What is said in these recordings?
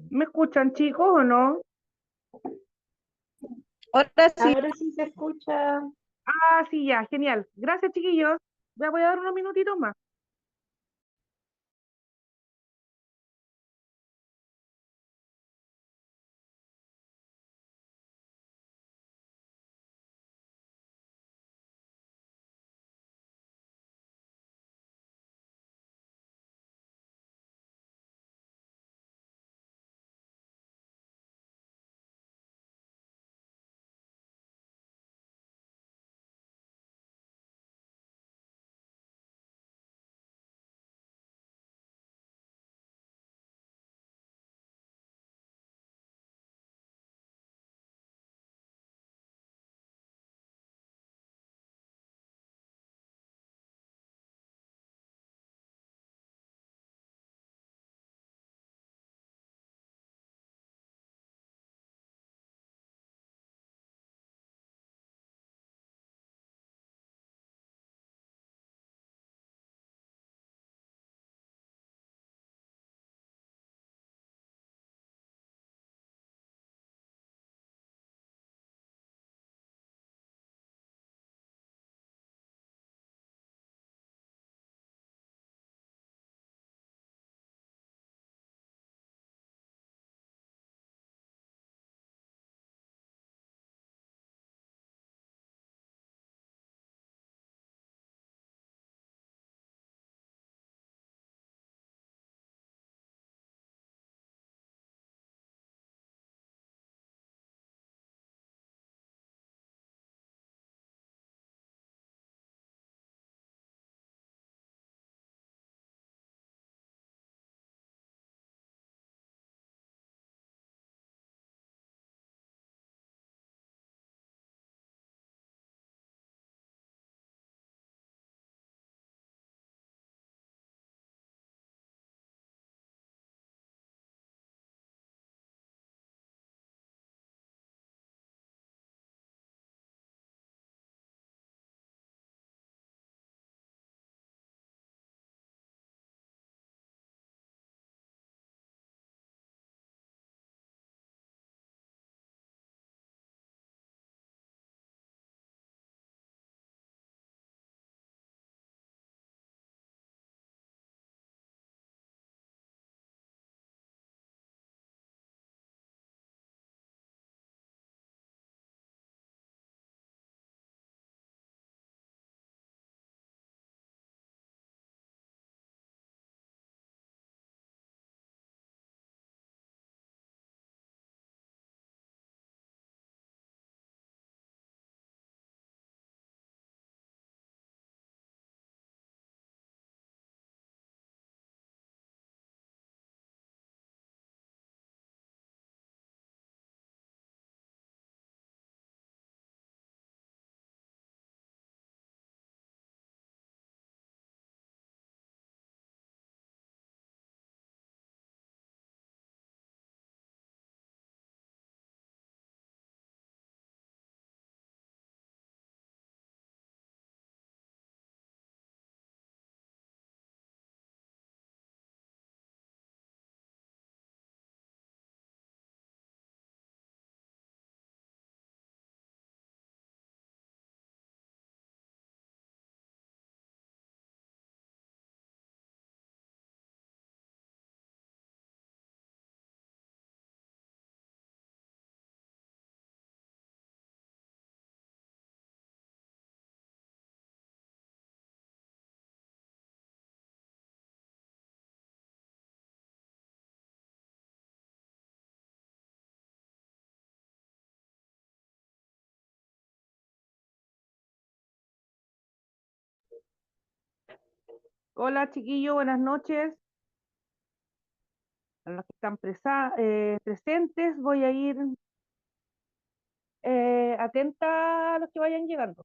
¿Me escuchan, chicos, o no? Ahora sí, Ahora sí se escucha. Ah, sí, ya, genial. Gracias, chiquillos. Ya voy a dar unos minutitos más. Hola, chiquillos, buenas noches. A los que están presentes, voy a ir atenta a los que vayan llegando.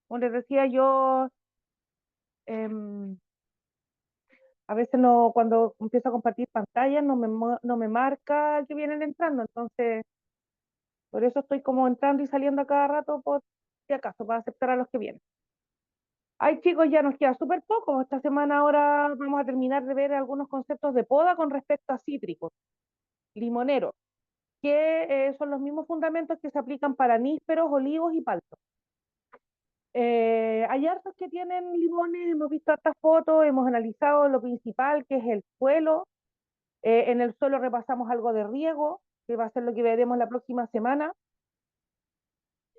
Como les decía yo, em, a veces no, cuando empiezo a compartir pantalla no me marca que vienen entrando, entonces Por eso estoy como entrando y saliendo a cada rato, por si acaso, para aceptar a los que vienen. Ay, chicos, ya nos queda súper poco. Esta semana ahora vamos a terminar de ver algunos conceptos de poda con respecto a cítricos, limoneros, que son los mismos fundamentos que se aplican para nísperos, olivos y paltos. Hay hartos que tienen limones, hemos visto hartas fotos, hemos analizado lo principal, que es el suelo. En el suelo repasamos algo de riego, que va a ser lo que veremos la próxima semana.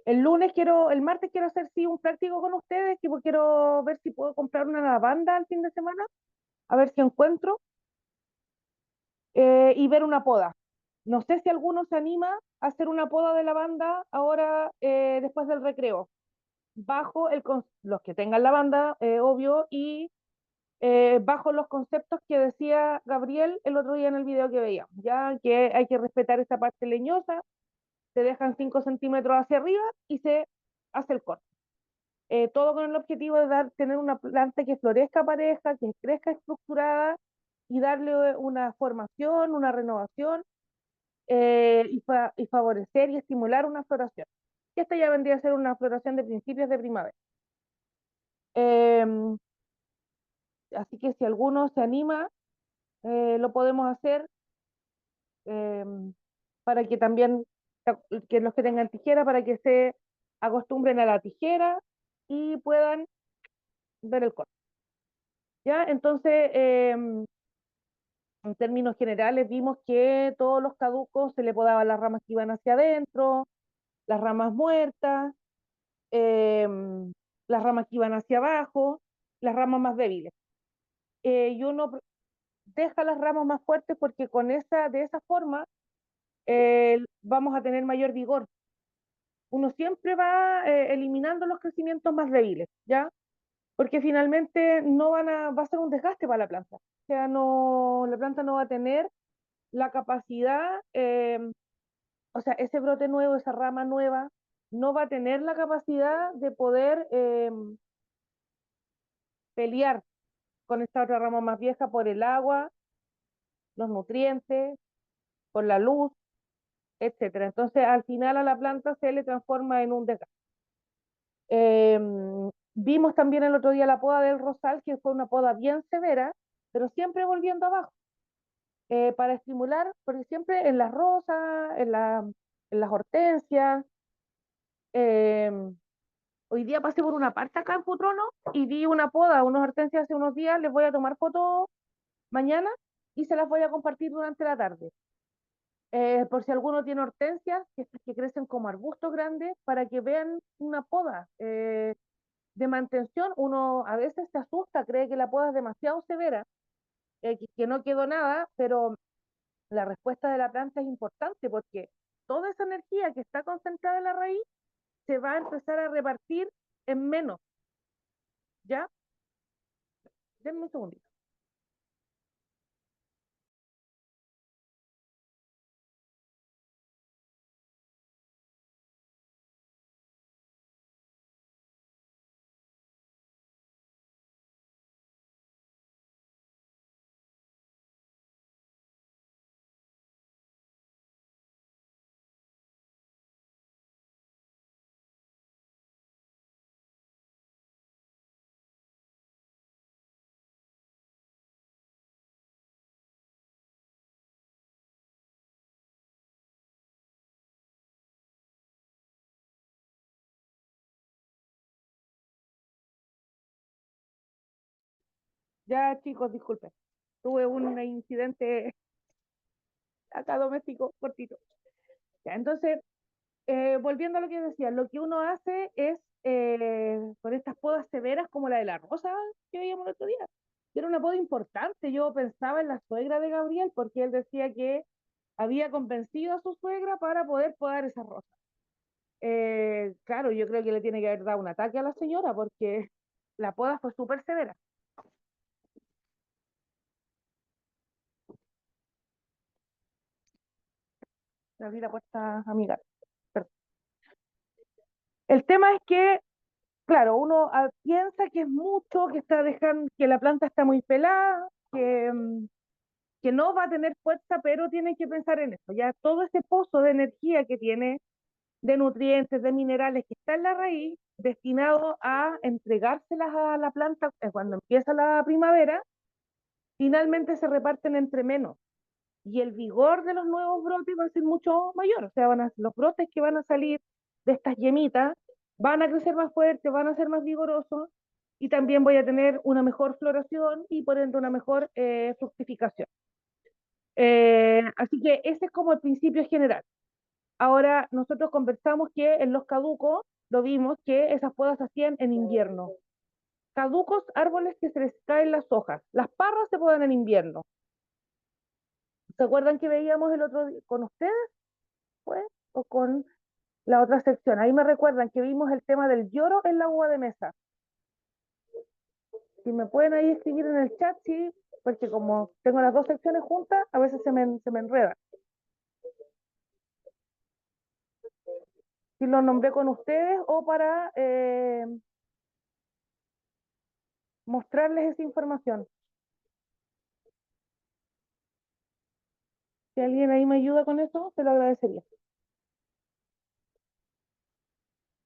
El martes quiero hacer sí un práctico con ustedes, que quiero ver si puedo comprar una lavanda al fin de semana, a ver si encuentro, y ver una poda. No sé si alguno se anima a hacer una poda de lavanda ahora, después del recreo, bajo los que tengan lavanda, obvio, y bajo los conceptos que decía Gabriel el otro día en el video que veía, ya que hay que respetar esa parte leñosa, se dejan 5 centímetros hacia arriba y se hace el corte. Todo con el objetivo de tener una planta que florezca pareja, que crezca estructurada y darle una formación, una renovación, y favorecer y estimular una floración. Y esta ya vendría a ser una floración de principios de primavera. Em, Así que si alguno se anima, lo podemos hacer, em, para que también, que los que tengan tijera, para que se acostumbren a la tijera y puedan ver el corte. ¿Ya? Entonces, en términos generales, vimos que todos los caducos se le podaban las ramas que iban hacia adentro, las ramas muertas, las ramas que iban hacia abajo, las ramas más débiles. Y uno deja las ramas más fuertes porque de esa forma, vamos a tener mayor vigor. Uno siempre va, eliminando los crecimientos más débiles, ¿ya? Porque finalmente va a ser un desgaste para la planta. O sea, no, la planta no va a tener la capacidad, o sea, ese brote nuevo, esa rama nueva, no va a tener la capacidad de poder, pelear con esta otra rama más vieja por el agua, los nutrientes, por la luz, etcétera. Entonces, al final a la planta se le transforma en un desgaste. Vimos también el otro día la poda del rosal, que fue una poda bien severa, pero siempre volviendo abajo, para estimular, porque siempre en las rosas, en las hortensias, eh, hoy día pasé por una parte acá en Futrono y vi una poda, unos hortensias hace unos días, les voy a tomar fotos mañana y se las voy a compartir durante la tarde. Por si alguno tiene hortensias, que crecen como arbustos grandes, para que vean una poda de mantención. Uno a veces se asusta, cree que la poda es demasiado severa, que no quedó nada, pero la respuesta de la planta es importante porque toda esa energía que está concentrada en la raíz se va a empezar a repartir en menos, ¿ya? Denme un segundito. Ya, chicos, disculpen. Tuve un incidente acá doméstico cortito. Ya, entonces, volviendo a lo que decía, lo que uno hace es, con estas podas severas como la de la rosa que veíamos el otro día. Era una poda importante. Yo pensaba en la suegra de Gabriel porque él decía que había convencido a su suegra para poder podar esa rosa. Claro, yo creo que le tiene que haber dado un ataque a la señora porque la poda fue súper severa. Le abrí la puerta a mi gato. Perdón. El tema es que, claro, uno, piensa que es mucho, que está dejando, que la planta está muy pelada, que no va a tener fuerza, pero tiene que pensar en eso. Ya todo ese pozo de energía que tiene, de nutrientes, de minerales que está en la raíz, destinado a entregárselas a la planta cuando empieza la primavera, finalmente se reparten entre menos. Y el vigor de los nuevos brotes va a ser mucho mayor. O sea, los brotes que van a salir de estas yemitas van a crecer más fuertes, van a ser más vigorosos y también voy a tener una mejor floración y por ende una mejor fructificación. Así que ese es como el principio general. Ahora, nosotros conversamos que en los caducos, lo vimos, que esas podas se hacían en invierno. Caducos, árboles que se les caen las hojas. Las parras se podan en invierno. ¿Se acuerdan que veíamos el otro día con ustedes? Pues, o con la otra sección. Ahí me recuerdan que vimos el tema del lloro en la uva de mesa. Si me pueden ahí escribir en el chat, sí, porque como tengo las dos secciones juntas, a veces se me enreda. Si lo nombré con ustedes o para mostrarles esa información. Si alguien ahí me ayuda con eso, se lo agradecería.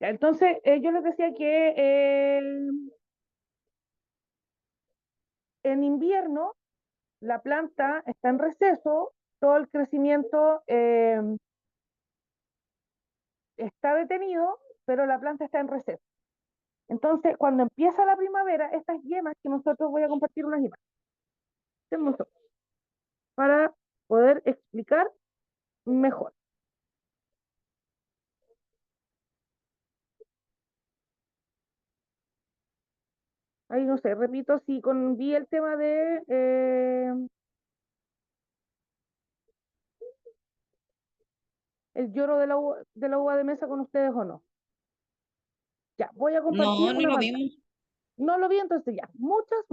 Ya, entonces, yo les decía que en invierno la planta está en receso, todo el crecimiento está detenido, pero la planta está en receso. Entonces, cuando empieza la primavera, estas yemas que nosotros voy a compartir unas yemas para poder explicar mejor. Ahí no sé, repito, si vi el tema de el lloro de la uva de mesa con ustedes o no. Ya, voy a compartir No, no una lo pantalla. vimos. No lo vi, entonces ya. Muchas.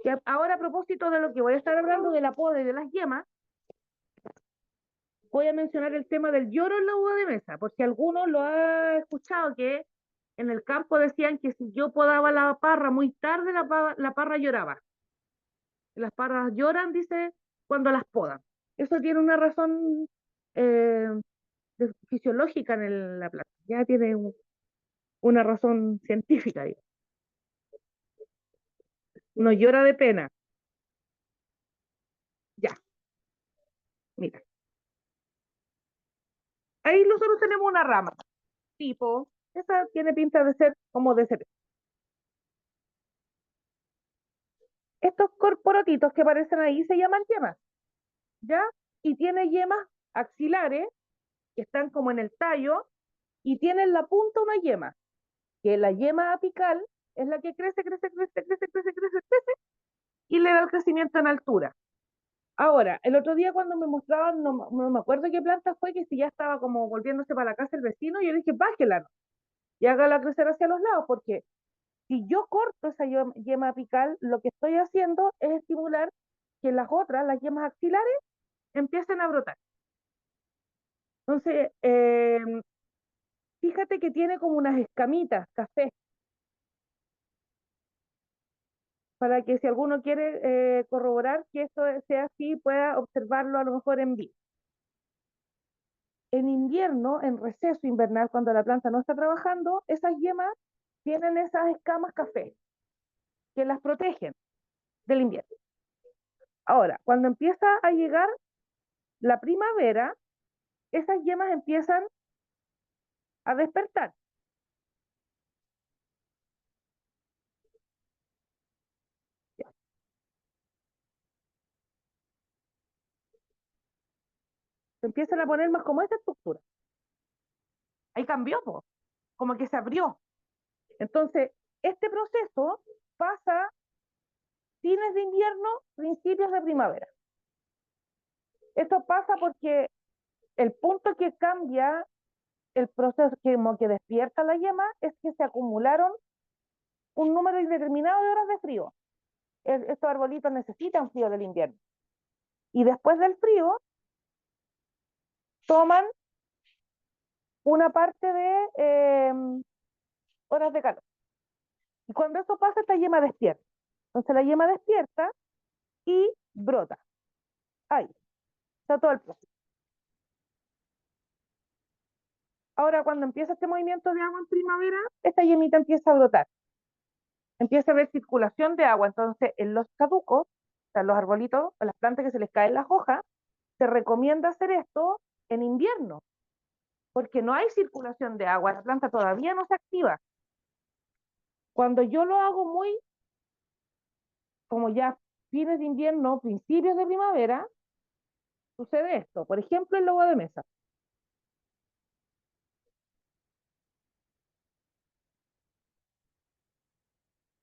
Ya, ahora a propósito de lo que voy a estar hablando de la poda y de las yemas, voy a mencionar el tema del lloro en la uva de mesa, porque algunos lo han escuchado que en el campo decían que si yo podaba la parra muy tarde, la parra lloraba. Las parras lloran, dice, cuando las podan. Eso tiene una razón eh, fisiológica en la planta, ya tiene una razón científica. Digamos. No llora de pena. Ya, mira. Ahí nosotros tenemos una rama, tipo, esa tiene pinta de ser como de ser. Estos corporatitos que aparecen ahí se llaman yemas, ¿ya? Y tiene yemas axilares que están como en el tallo y tiene en la punta una yema, que la yema apical es la que crece y le da el crecimiento en altura. Ahora, el otro día cuando me mostraban, no me acuerdo qué planta fue, que si ya estaba como volviéndose para la casa el vecino, yo le dije, bájela, ¿no? Y hágala crecer hacia los lados, porque si yo corto esa yema apical, lo que estoy haciendo es estimular que las otras, las yemas axilares, empiecen a brotar. Entonces, fíjate que tiene como unas escamitas café, para que si alguno quiere corroborar que esto sea así, pueda observarlo a lo mejor en vivo. En invierno, en receso invernal, cuando la planta no está trabajando, esas yemas tienen esas escamas café que las protegen del invierno. Ahora, cuando empieza a llegar la primavera, esas yemas empiezan a despertar. Se empiezan a poner más como esta estructura. Ahí cambió, po, como que se abrió. Entonces, este proceso pasa fines de invierno, principios de primavera. Esto pasa porque el punto que cambia el proceso, que como que despierta la yema, es que se acumularon un número indeterminado de horas de frío. Estos arbolitos necesitan frío del invierno. Y después del frío, toman una parte de horas de calor. Y cuando eso pasa, esta yema despierta. Entonces la yema despierta y brota. Ahí está todo el proceso. Ahora, cuando empieza este movimiento de agua en primavera, esta yemita empieza a brotar, empieza a haber circulación de agua. Entonces, en los caducos, o sea, los arbolitos, a las plantas que se les caen las hojas, se recomienda hacer esto en invierno, porque no hay circulación de agua, la planta todavía no se activa. Cuando yo lo hago muy, como ya fines de invierno, principios de primavera, sucede esto. Por ejemplo, el lobo de mesa.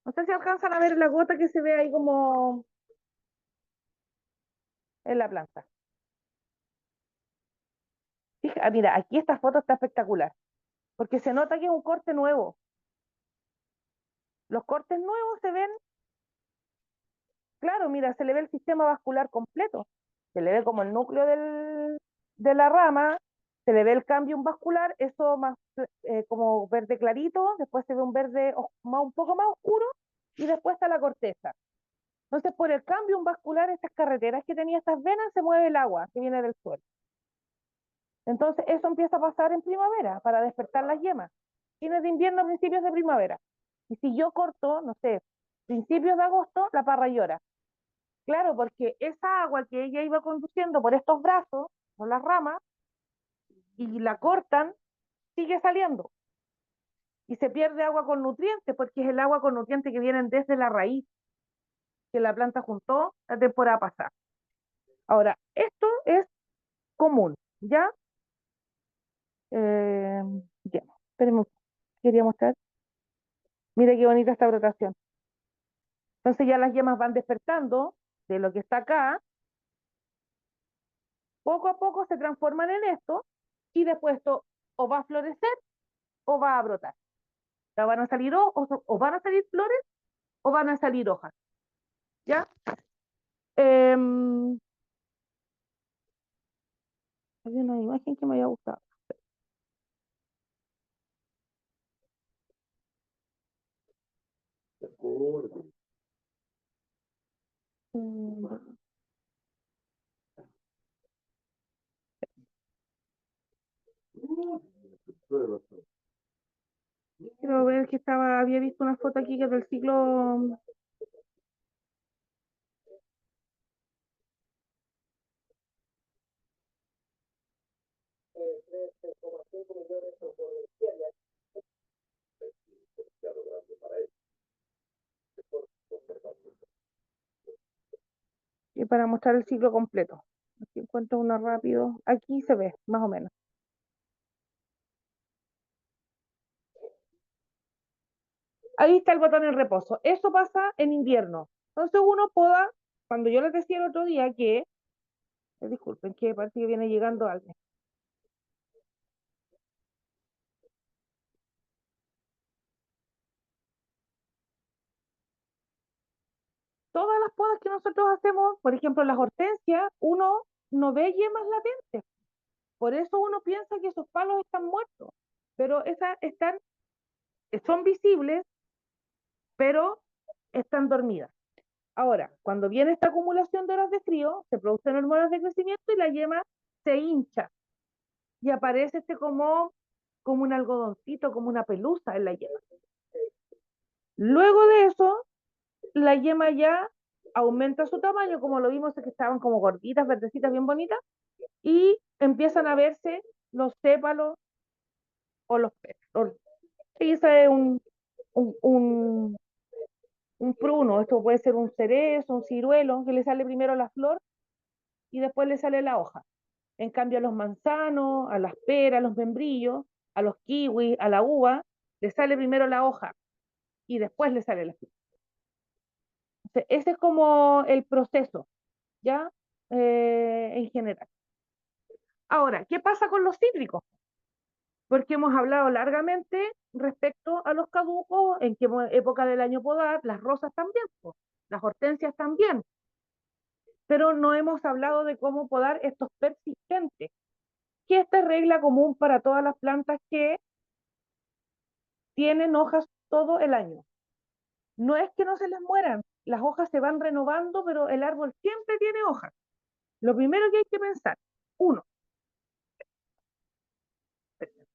No sé si alcanzan a ver la gota que se ve ahí como en la planta. Fija, mira, aquí esta foto está espectacular, porque se nota que es un corte nuevo. Los cortes nuevos se ven, claro, mira, se le ve el sistema vascular completo, se le ve como el núcleo de la rama, se le ve el cambio vascular, eso más como verde clarito, después se ve un verde un poco más oscuro y después está la corteza. Entonces, por el cambio vascular, estas carreteras que tenía estas venas, se mueve el agua que viene del suelo. Entonces, eso empieza a pasar en primavera para despertar las yemas. Fines de invierno, principios de primavera. Y si yo corto, no sé, principios de agosto, la parra llora. Claro, porque esa agua que ella iba conduciendo por estos brazos, por las ramas, y la cortan, sigue saliendo. Y se pierde agua con nutrientes, porque es el agua con nutrientes que vienen desde la raíz que la planta juntó la temporada pasada. Ahora, esto es común, ¿ya? Eh, ya, espérenme, quería mostrar. Mira qué bonita esta brotación. Entonces ya las yemas van despertando de lo que está acá, poco a poco se transforman en esto, y después esto o va a florecer o va a brotar. O van a salir o van a salir flores o van a salir hojas, ¿ya? Eh, Hay una imagen que me haya gustado. Mm, Quiero ver que había visto una foto aquí que es del siglo. Y para mostrar el ciclo completo. Aquí encuentro uno rápido. Aquí se ve, más o menos. Ahí está el botón en reposo. Eso pasa en invierno. Entonces uno poda, cuando yo les decía el otro día que, disculpen, que parece que viene llegando alguien. Todas las podas que nosotros hacemos, por ejemplo, las hortensias, uno no ve yemas latentes. Por eso uno piensa que esos palos están muertos. Pero esas son visibles, pero están dormidas. Ahora, cuando viene esta acumulación de horas de frío, se producen hormonas de crecimiento y la yema se hincha y aparece como un algodoncito, como una pelusa en la yema. Luego de eso, la yema ya aumenta su tamaño, como lo vimos, es que estaban como gorditas, verdecitas, bien bonitas, y empiezan a verse los sépalos o los pétalos. Y esa es un, un, un pruno, esto puede ser un cerezo, un ciruelo, que le sale primero la flor y después le sale la hoja. En cambio, a los manzanos, a las peras, a los membrillos, a los kiwis, a la uva, le sale primero la hoja y después le sale la flor. Entonces, ese es como el proceso, ¿ya? En general. Ahora, ¿qué pasa con los cítricos? Porque hemos hablado largamente respecto a los caducos, en qué época del año podar, las rosas también, pues, las hortensias también, pero no hemos hablado de cómo podar estos persistentes, que esta es regla común para todas las plantas que tienen hojas todo el año. No es que no se les mueran, las hojas se van renovando, pero el árbol siempre tiene hojas. Lo primero que hay que pensar, uno,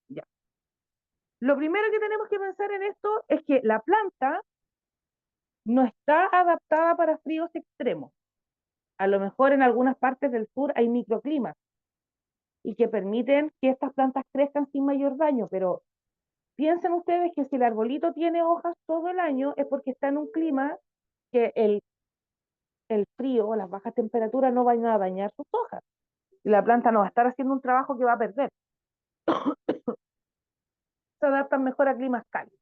ya, Lo primero que tenemos que pensar en esto es que la planta no está adaptada para fríos extremos. A lo mejor en algunas partes del sur hay microclimas y que permiten que estas plantas crezcan sin mayor daño, pero piensen ustedes que si el arbolito tiene hojas todo el año es porque está en un clima que el frío o las bajas temperaturas no van a dañar sus hojas. Y la planta no va a estar haciendo un trabajo que va a perder. Se adaptan mejor a climas cálidos.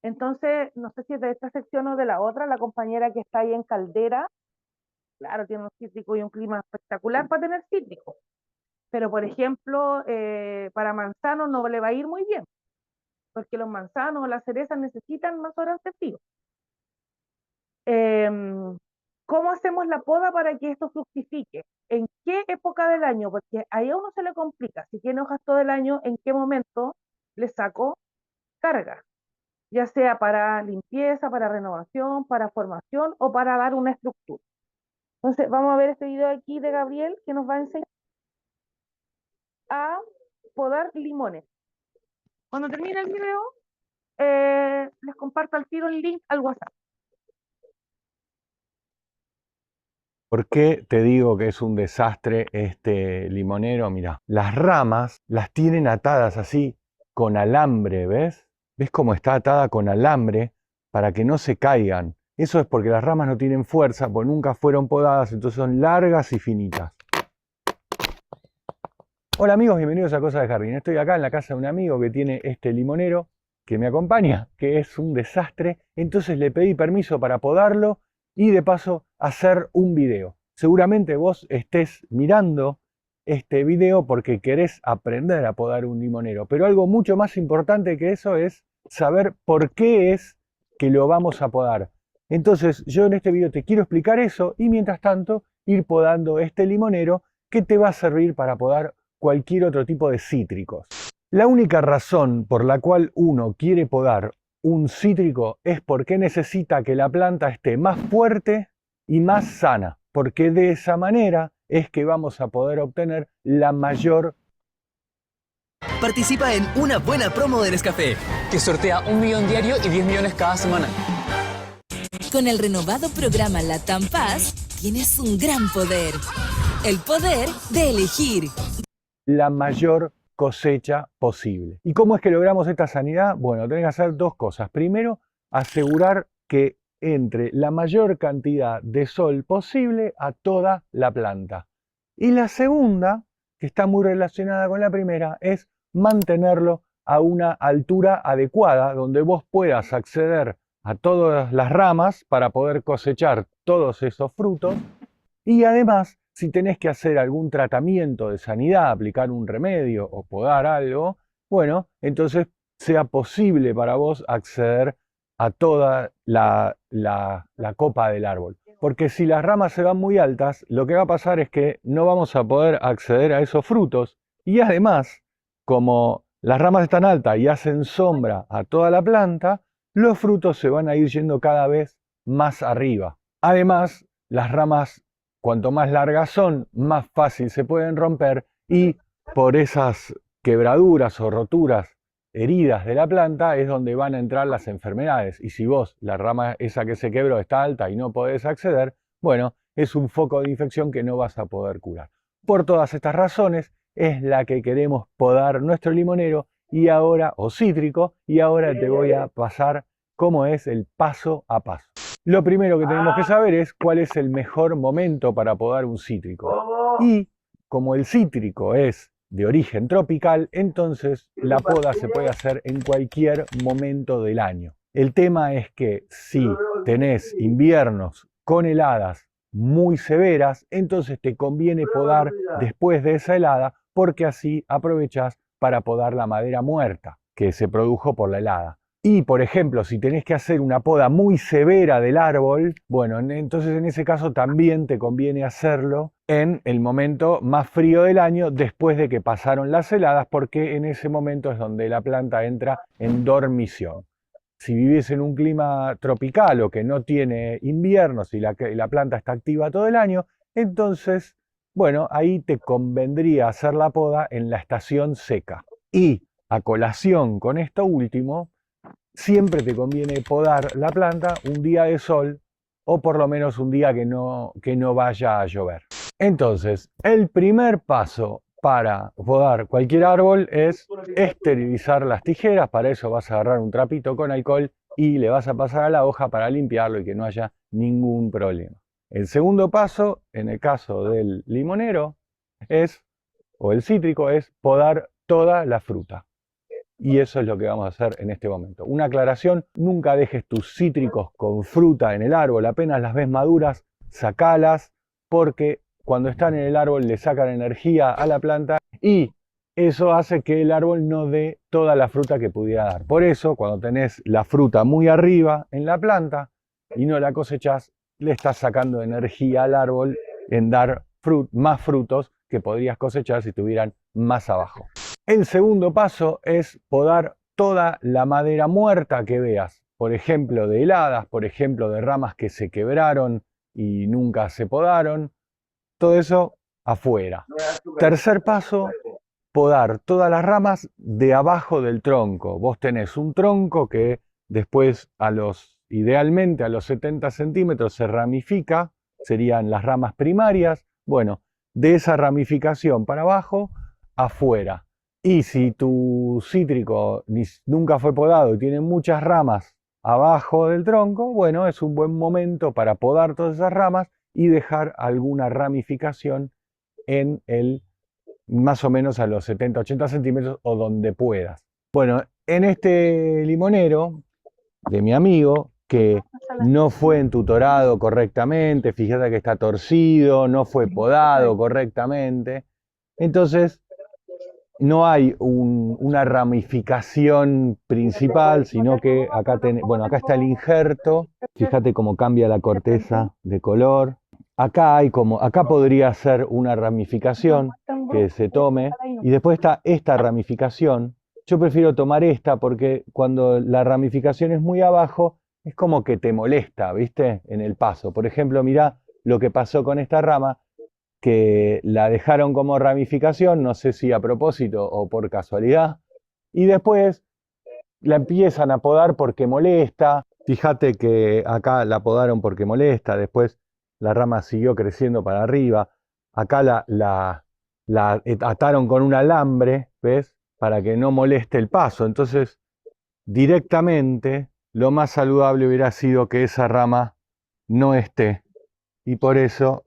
Entonces, no sé si es de esta sección o de la otra, la compañera que está ahí en Caldera, claro, tiene un cítrico y un clima espectacular para tener cítrico. Pero, por ejemplo, para manzanos no le va a ir muy bien, porque los manzanos o las cerezas necesitan más horas de frío. ¿Cómo hacemos la poda para que esto fructifique? ¿En qué época del año? Porque ahí a uno se le complica. Si tiene hojas todo el año, ¿en qué momento le saco carga? Ya sea para limpieza, para renovación, para formación o para dar una estructura. Entonces, vamos a ver este video aquí de Gabriel que nos va a enseñar a podar limones. Cuando termine el video, les comparto al tiro el link al WhatsApp. ¿Por qué te digo que es un desastre este limonero? Mirá, las ramas las tienen atadas así con alambre, ¿ves? ¿Ves cómo está atada con alambre para que no se caigan? Eso es porque las ramas no tienen fuerza, porque nunca fueron podadas, entonces son largas y finitas. Hola amigos, bienvenidos a Cosas de Jardín. Estoy acá en la casa de un amigo que tiene este limonero que me acompaña, que es un desastre. Entonces le pedí permiso para podarlo y de paso hacer un video. Seguramente vos estés mirando este video porque querés aprender a podar un limonero, pero algo mucho más importante que eso es saber por qué es que lo vamos a podar. Entonces yo en este video te quiero explicar eso y mientras tanto ir podando este limonero que te va a servir para podar cualquier otro tipo de cítricos. La única razón por la cual uno quiere podar un cítrico es porque necesita que la planta esté más fuerte y más sana, porque de esa manera es que vamos a poder obtener la mayor. Participa en una buena promo de Nescafé, que sortea 1 millón diario y 10 millones cada semana. Con el renovado programa Latam Paz, tienes un gran poder. El poder de elegir La mayor cosecha posible. ¿Y cómo es que logramos esta sanidad? Bueno, tenés que hacer dos cosas. Primero, asegurar que entre la mayor cantidad de sol posible a toda la planta. Y la segunda, que está muy relacionada con la primera, es mantenerlo a una altura adecuada donde vos puedas acceder a todas las ramas para poder cosechar todos esos frutos. Y además, si tenés que hacer algún tratamiento de sanidad, aplicar un remedio o podar algo, bueno, entonces sea posible para vos acceder a toda la copa del árbol. Porque si las ramas se van muy altas, lo que va a pasar es que no vamos a poder acceder a esos frutos. Y además, como las ramas están altas y hacen sombra a toda la planta, los frutos se van a ir yendo cada vez más arriba. Además, las ramas, cuanto más largas son, más fácil se pueden romper y por esas quebraduras o roturas, heridas de la planta, es donde van a entrar las enfermedades. Y si vos, la rama esa que se quebró está alta y no podés acceder, bueno, es un foco de infección que no vas a poder curar. Por todas estas razones es la que queremos podar nuestro limonero y ahora, o cítrico, y ahora te voy a pasar cómo es el paso a paso. Lo primero que tenemos que saber es cuál es el mejor momento para podar un cítrico. Y como el cítrico es de origen tropical, entonces la poda se puede hacer en cualquier momento del año. El tema es que si tenés inviernos con heladas muy severas, entonces te conviene podar después de esa helada porque así aprovechás para podar la madera muerta que se produjo por la helada. Y, por ejemplo, si tenés que hacer una poda muy severa del árbol, bueno, entonces en ese caso también te conviene hacerlo en el momento más frío del año, después de que pasaron las heladas, porque en ese momento es donde la planta entra en dormición. Si vivís en un clima tropical o que no tiene inviernos y la planta está activa todo el año, entonces, bueno, ahí te convendría hacer la poda en la estación seca. Y a colación con esto último, siempre te conviene podar la planta un día de sol o por lo menos un día que no vaya a llover. Entonces, el primer paso para podar cualquier árbol es esterilizar las tijeras. Para eso vas a agarrar un trapito con alcohol y le vas a pasar a la hoja para limpiarlo y que no haya ningún problema. El segundo paso, en el caso del limonero, o el cítrico, es podar toda la fruta. Y eso es lo que vamos a hacer en este momento. Una aclaración, nunca dejes tus cítricos con fruta en el árbol, apenas las ves maduras, sacalas, porque cuando están en el árbol le sacan energía a la planta y eso hace que el árbol no dé toda la fruta que pudiera dar. Por eso, cuando tenés la fruta muy arriba en la planta y no la cosechás, le estás sacando energía al árbol en dar más frutos que podrías cosechar si estuvieran más abajo. El segundo paso es podar toda la madera muerta que veas, por ejemplo de heladas, por ejemplo de ramas que se quebraron y nunca se podaron, todo eso afuera. Tercer paso, podar todas las ramas de abajo del tronco. Vos tenés un tronco que después idealmente a los 70 centímetros se ramifica, serían las ramas primarias. Bueno, de esa ramificación para abajo, afuera. Y si tu cítrico nunca fue podado y tiene muchas ramas abajo del tronco, bueno, es un buen momento para podar todas esas ramas y dejar alguna ramificación en más o menos a los 70-80 centímetros o donde puedas. Bueno, en este limonero de mi amigo, que no fue entutorado correctamente, fíjate que está torcido, no fue podado correctamente, entonces no hay una ramificación principal, sino que acá está el injerto, fíjate cómo cambia la corteza de color. Acá podría ser una ramificación que se tome y después está esta ramificación. Yo prefiero tomar esta porque cuando la ramificación es muy abajo es como que te molesta, ¿viste? En el paso. Por ejemplo, mirá lo que pasó con esta rama, que la dejaron como ramificación, no sé si a propósito o por casualidad, y después la empiezan a podar porque molesta. Fíjate que acá la podaron porque molesta, después la rama siguió creciendo para arriba, acá la ataron con un alambre, ¿ves? Para que no moleste el paso. Entonces, directamente, lo más saludable hubiera sido que esa rama no esté, y por eso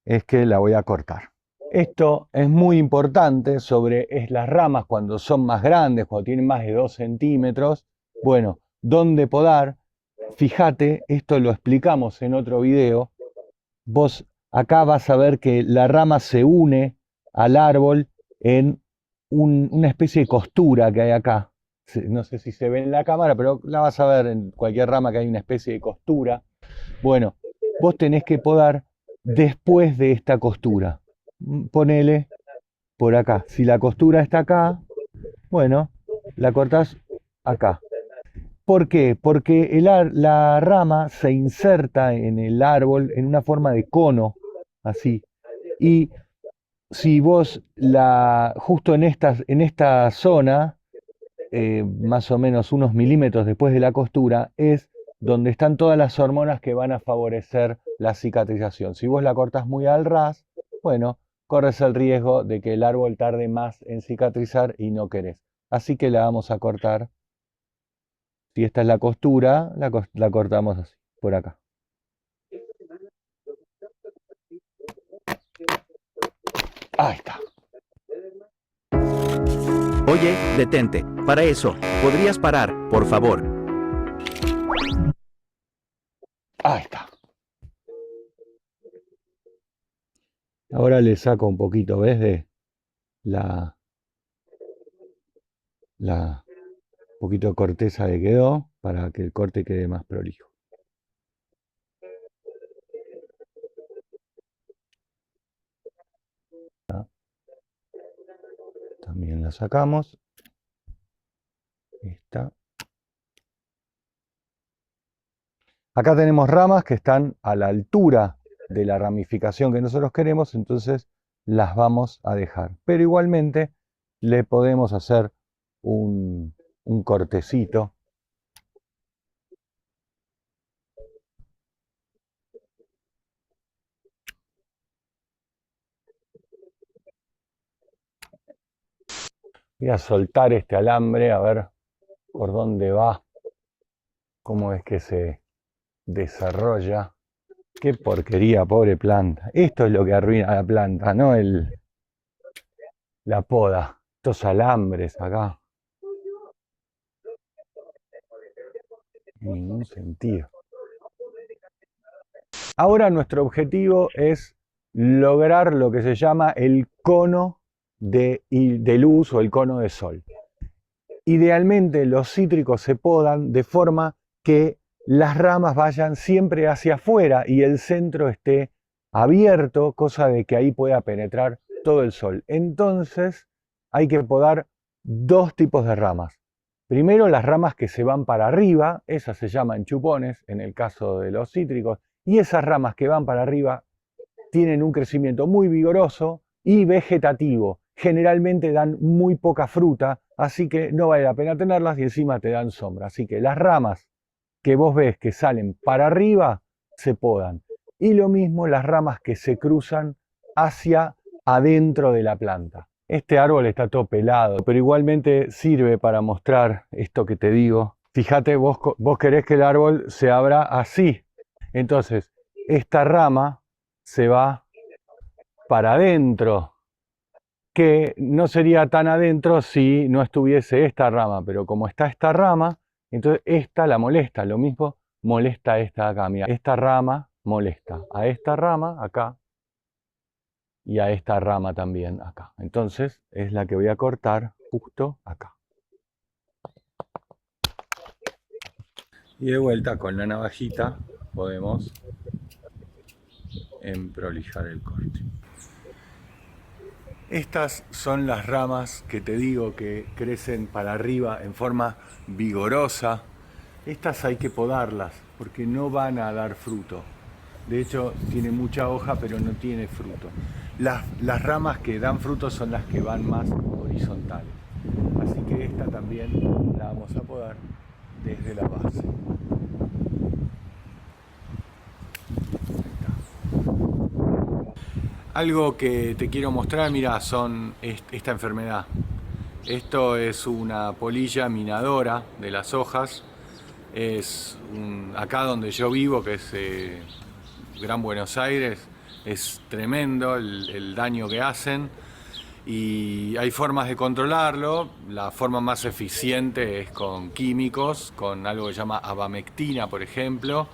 es que la voy a cortar. Esto es muy importante sobre las ramas cuando son más grandes, cuando tienen más de 2 centímetros. Bueno, ¿dónde podar? Fíjate, esto lo explicamos en otro video. Vos acá vas a ver que la rama se une al árbol en una especie de costura que hay acá. No sé si se ve en la cámara, pero la vas a ver en cualquier rama que hay una especie de costura. Bueno, vos tenés que podar después de esta costura. Ponele por acá. Si la costura está acá, bueno, la cortás acá. ¿Por qué? Porque la rama se inserta en el árbol en una forma de cono, así. Y si vos justo en esta zona, más o menos unos milímetros después de la costura, es donde están todas las hormonas que van a favorecer la cicatrización. Si vos la cortás muy al ras, bueno, corres el riesgo de que el árbol tarde más en cicatrizar y no querés. Así que la vamos a cortar. Si esta es la costura, la cortamos así, por acá. Ahí está. Oye, detente. Para eso, ¿podrías parar, por favor? Ahí está. Ahora le saco un poquito, ¿ves? De poquito de corteza que quedó para que el corte quede más prolijo. También la sacamos. Esta. Acá tenemos ramas que están a la altura de la ramificación que nosotros queremos, entonces las vamos a dejar. Pero igualmente le podemos hacer un cortecito. Voy a soltar este alambre a ver por dónde va, cómo es que se desarrolla. Qué porquería, pobre planta. Esto es lo que arruina la planta, no la poda. Estos alambres acá. En ningún sentido. Ahora nuestro objetivo es lograr lo que se llama el cono de luz o el cono de sol. Idealmente los cítricos se podan de forma que las ramas vayan siempre hacia afuera y el centro esté abierto, cosa de que ahí pueda penetrar todo el sol. Entonces hay que podar dos tipos de ramas. Primero las ramas que se van para arriba, esas se llaman chupones en el caso de los cítricos, y esas ramas que van para arriba tienen un crecimiento muy vigoroso y vegetativo. Generalmente dan muy poca fruta, así que no vale la pena tenerlas y encima te dan sombra. Así que las ramas que vos ves que salen para arriba se podan. Y lo mismo las ramas que se cruzan hacia adentro de la planta. Este árbol está todo pelado, pero igualmente sirve para mostrar esto que te digo. Fíjate, vos querés que el árbol se abra así. Entonces, esta rama se va para adentro, que no sería tan adentro si no estuviese esta rama, pero como está esta rama, entonces esta la molesta. Lo mismo molesta a esta acá. Mira, esta rama molesta a esta rama acá y a esta rama también acá. Entonces es la que voy a cortar justo acá. Y de vuelta con la navajita podemos emprolijar el corte. Estas son las ramas que te digo que crecen para arriba en forma vigorosa. Estas hay que podarlas porque no van a dar fruto. De hecho, tiene mucha hoja pero no tiene fruto. Las ramas que dan fruto son las que van más horizontales. Así que esta también la vamos a podar desde la base. Algo que te quiero mostrar, mira, son esta enfermedad. Esto es una polilla minadora de las hojas. Acá donde yo vivo, que es Gran Buenos Aires, es tremendo el daño que hacen y hay formas de controlarlo. La forma más eficiente es con químicos, con algo que se llama abamectina, por ejemplo.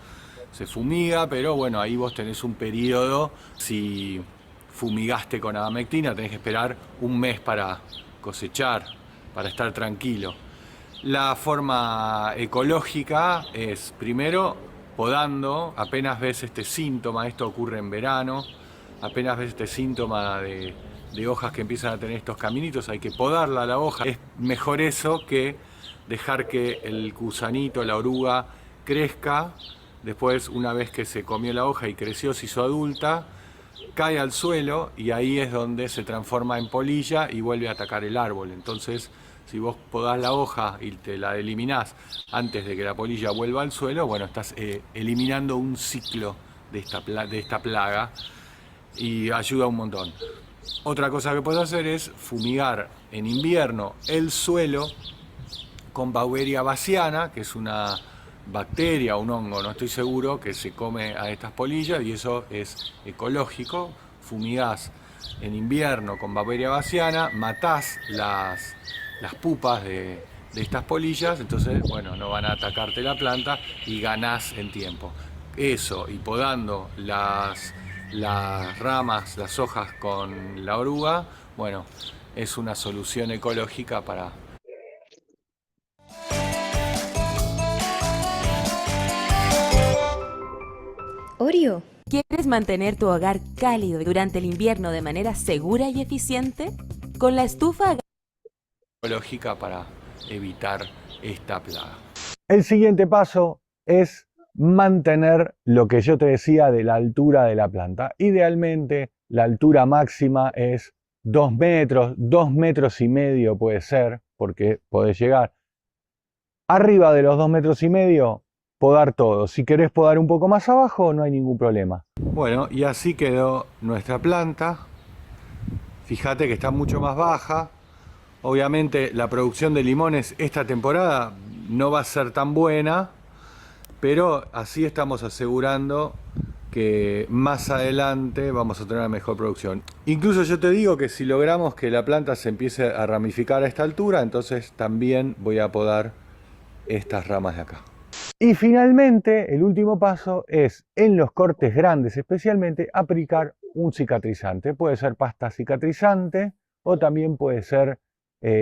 Se fumiga, pero bueno, ahí vos tenés un periodo. Si fumigaste con abamectina, tenés que esperar un mes para cosechar, para estar tranquilo. La forma ecológica es primero podando. Apenas ves este síntoma, esto ocurre en verano, apenas ves este síntoma de hojas que empiezan a tener estos caminitos, hay que podarla la hoja. Es mejor eso que dejar que el gusanito, la oruga, crezca. Después, una vez que se comió la hoja y creció, se hizo adulta, cae al suelo y ahí es donde se transforma en polilla y vuelve a atacar el árbol. Entonces, si vos podás la hoja y te la eliminás antes de que la polilla vuelva al suelo, bueno, estás eliminando un ciclo de esta plaga y ayuda un montón. Otra cosa que puedes hacer es fumigar en invierno el suelo con Beauveria bassiana, que es una bacteria o un hongo, no estoy seguro, que se come a estas polillas y eso es ecológico. Fumigás en invierno con Beauveria bassiana, matás las pupas de estas polillas, entonces bueno, no van a atacarte la planta y ganás en tiempo. Eso, y podando las ramas, las hojas con la oruga, bueno, es una solución ecológica para... Oreo, ¿quieres mantener tu hogar cálido durante el invierno de manera segura y eficiente? Con la estufa ecológica para evitar esta plaga. El siguiente paso es mantener lo que yo te decía de la altura de la planta. Idealmente la altura máxima es 2 metros, 2 metros y medio puede ser, porque podés llegar arriba de los 2,5 metros, podar todo. Si querés podar un poco más abajo, no hay ningún problema. Bueno, y así quedó nuestra planta. Fíjate que está mucho más baja. Obviamente la producción de limones esta temporada no va a ser tan buena, pero así estamos asegurando que más adelante vamos a tener una mejor producción. Incluso yo te digo que si logramos que la planta se empiece a ramificar a esta altura, entonces también voy a podar estas ramas de acá. Y finalmente, el último paso es, en los cortes grandes especialmente, aplicar un cicatrizante. Puede ser pasta cicatrizante o también puede ser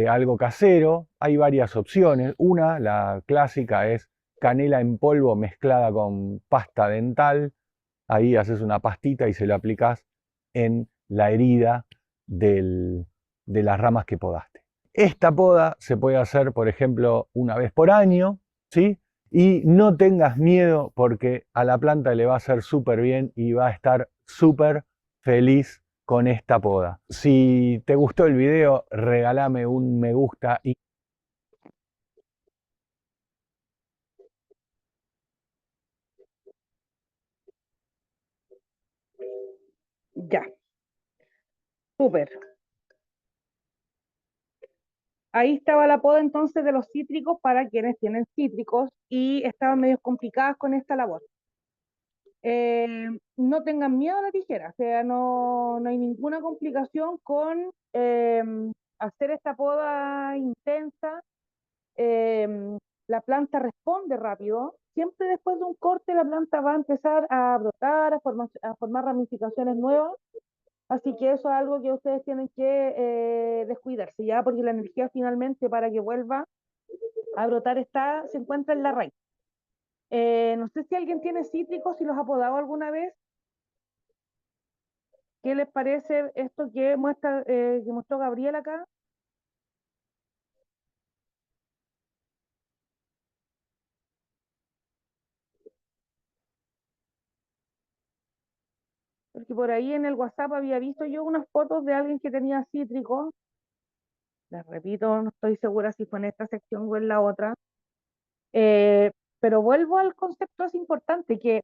algo casero. Hay varias opciones. Una, la clásica, es canela en polvo mezclada con pasta dental. Ahí haces una pastita y se la aplicás en la herida de las ramas que podaste. Esta poda se puede hacer, por ejemplo, una vez por año, ¿sí? Y no tengas miedo porque a la planta le va a hacer súper bien y va a estar súper feliz con esta poda. Si te gustó el video, regálame un me gusta y Ya, súper. Ahí estaba la poda entonces de los cítricos para quienes tienen cítricos y estaban medio complicadas con esta labor. No tengan miedo a la tijera, o sea, no hay ninguna complicación con hacer esta poda intensa. La planta responde rápido. Siempre después de un corte la planta va a empezar a brotar, a formar ramificaciones nuevas. Así que eso es algo que ustedes tienen que descuidarse ya, porque la energía finalmente para que vuelva a brotar se encuentra en la raíz. No sé si alguien tiene cítricos, si los ha podado alguna vez. ¿Qué les parece esto que mostró Gabriel acá? Porque por ahí en el WhatsApp había visto yo unas fotos de alguien que tenía cítricos. Les repito, no estoy segura si fue en esta sección o en la otra. Eh, pero vuelvo al concepto, es importante que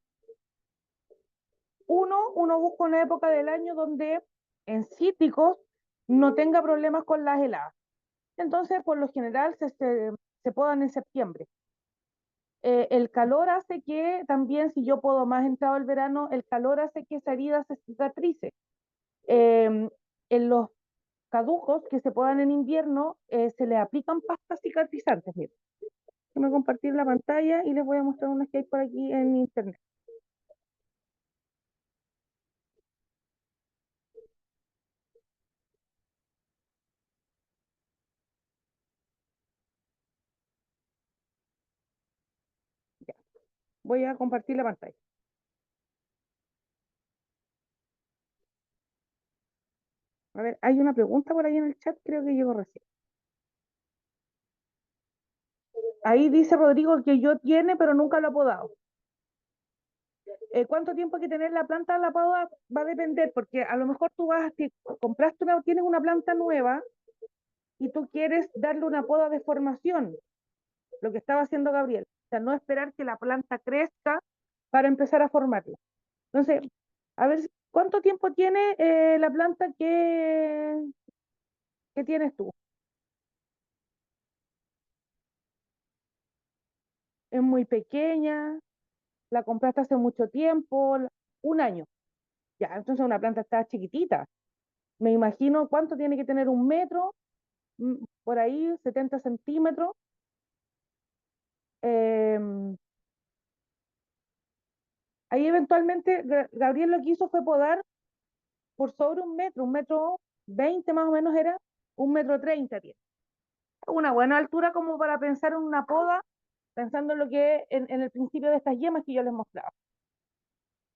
uno busca una época del año donde en cítricos no tenga problemas con las heladas. Entonces, por lo general, se podan en septiembre. El calor hace que también, si yo puedo más entrado el verano, el calor hace que esa herida se cicatrice. En los caducos que se podan en invierno, se le aplican pastas cicatrizantes. Miren, déjenme compartir la pantalla y les voy a mostrar unas que hay por aquí en internet. Ya. Voy a compartir la pantalla. A ver, hay una pregunta por ahí en el chat, creo que llegó recién. Ahí dice Rodrigo que yo tiene, pero nunca lo ha podado. ¿Cuánto tiempo hay que tener la planta la poda? Va a depender, porque a lo mejor tienes una planta nueva y tú quieres darle una poda de formación, lo que estaba haciendo Gabriel. O sea, no esperar que la planta crezca para empezar a formarla. Entonces, a ver, ¿cuánto tiempo tiene la planta que tienes tú? Es muy pequeña, la compraste hace mucho tiempo, un año. Ya, entonces una planta está chiquitita. Me imagino cuánto tiene que tener, 1 metro, por ahí, 70 centímetros. Em, Ahí eventualmente Gabriel lo que hizo fue podar por sobre 1 metro, 1 metro 20 más o menos era, 1,30 m tiene. Una buena altura como para pensar en una poda, pensando en lo que en el principio de estas yemas que yo les mostraba.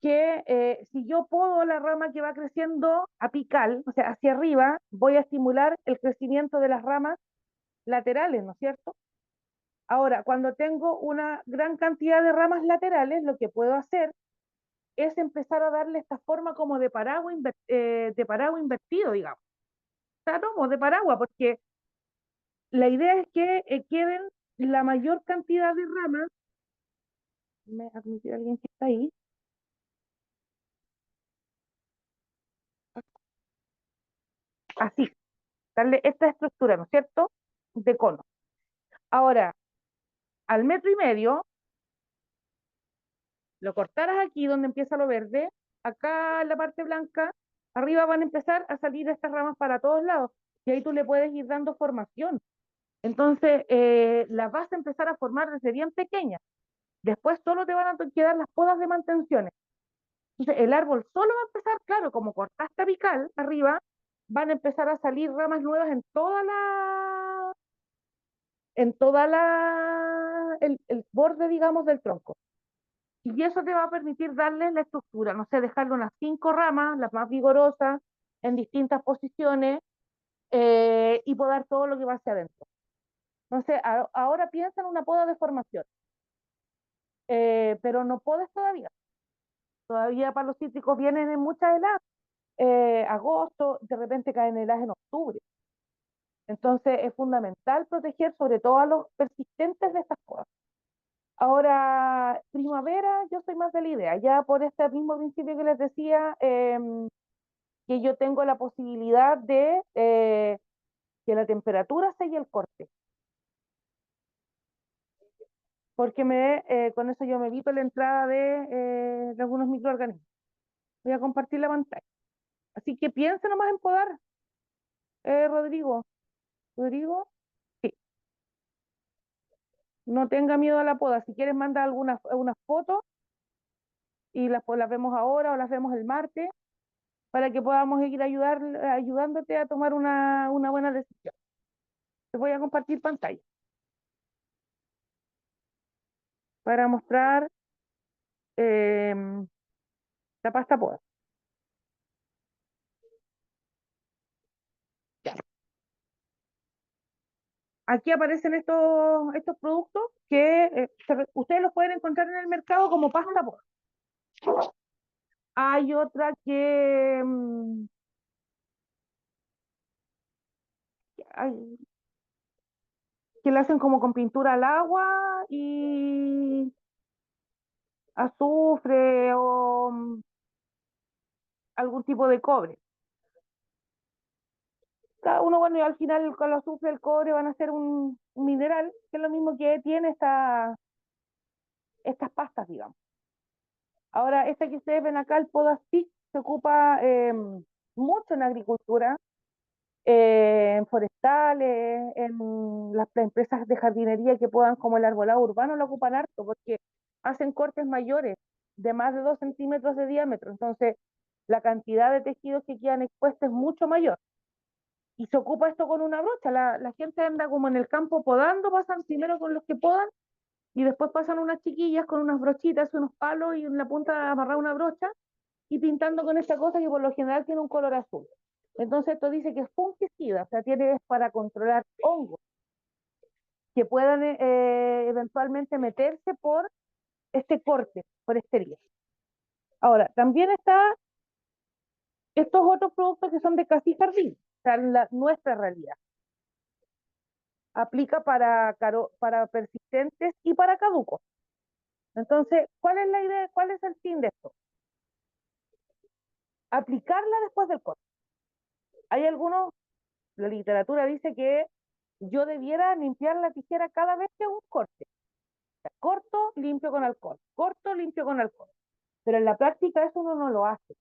Que si yo podo la rama que va creciendo apical, o sea, hacia arriba, voy a estimular el crecimiento de las ramas laterales, ¿no es cierto? Ahora, cuando tengo una gran cantidad de ramas laterales, lo que puedo hacer es empezar a darle esta forma como de paraguas invertido, digamos. O sea, no, de paraguas, porque la idea es que queden la mayor cantidad de ramas. ¿Me admite alguien que está ahí? Así, darle esta estructura, ¿no es cierto? De cono. Ahora, al 1,5 metros, lo cortaras aquí donde empieza lo verde, acá en la parte blanca, arriba van a empezar a salir estas ramas para todos lados, y ahí tú le puedes ir dando formación. Entonces, las vas a empezar a formar desde bien pequeñas. Después solo te van a quedar las podas de mantenciones. Entonces, el árbol solo va a empezar, claro, como cortaste apical arriba, van a empezar a salir ramas nuevas el borde, digamos, del tronco. Y eso te va a permitir darle la estructura, no sé, dejarle unas 5 ramas, las más vigorosas, en distintas posiciones, y podar todo lo que va hacia adentro. Entonces, ahora piensa en una poda de formación, pero no podes todavía. Todavía para los cítricos vienen en muchas heladas, agosto, de repente caen heladas en octubre. Entonces, es fundamental proteger sobre todo a los persistentes de estas podas. Ahora, primavera, yo soy más de la idea, ya por este mismo principio que les decía, que yo tengo la posibilidad de que la temperatura selle el corte, porque con eso yo me evito la entrada de algunos microorganismos. Voy a compartir la pantalla. Así que piensa nomás en podar, Rodrigo. Rodrigo, sí, no tenga miedo a la poda. Si quieres, manda algunas fotos y pues las vemos ahora o las vemos el martes, para que podamos ir ayudándote a tomar una buena decisión. Te voy a compartir pantalla para mostrar la pasta poda. Ya. Aquí aparecen estos productos que ustedes los pueden encontrar en el mercado como pasta poda. Hay otra que la hacen como con pintura al agua y azufre o algún tipo de cobre. Cada uno, bueno, y al final con el azufre y el cobre van a ser un mineral, que es lo mismo que tiene estas pastas, digamos. Ahora, esta que ustedes ven acá, el Podastick, se ocupa mucho en agricultura, en forestales, en las empresas de jardinería que puedan, como el arbolado urbano, lo ocupan harto, porque hacen cortes mayores, de más de 2 centímetros de diámetro. Entonces, la cantidad de tejidos que quedan expuestos es mucho mayor. Y se ocupa esto con una brocha. La gente anda como en el campo podando, pasan primero con los que podan y después pasan unas chiquillas con unas brochitas, unos palos y en la punta amarrar una brocha y pintando con esta cosa que por lo general tiene un color azul. Entonces esto dice que es fungicida, o sea, tiene para controlar hongos que puedan eventualmente meterse por este corte, por estería. Ahora, también está estos otros productos que son de casi jardín, o sea, nuestra realidad. Aplica para persistentes y para caducos. Entonces, ¿cuál es la idea? ¿Cuál es el fin de esto? Aplicarla después del corte. Hay algunos, la literatura dice que yo debiera limpiar la tijera cada vez que hago un corte. O sea, corto, limpio con alcohol. Corto, limpio con alcohol. Pero en la práctica eso uno no lo hace.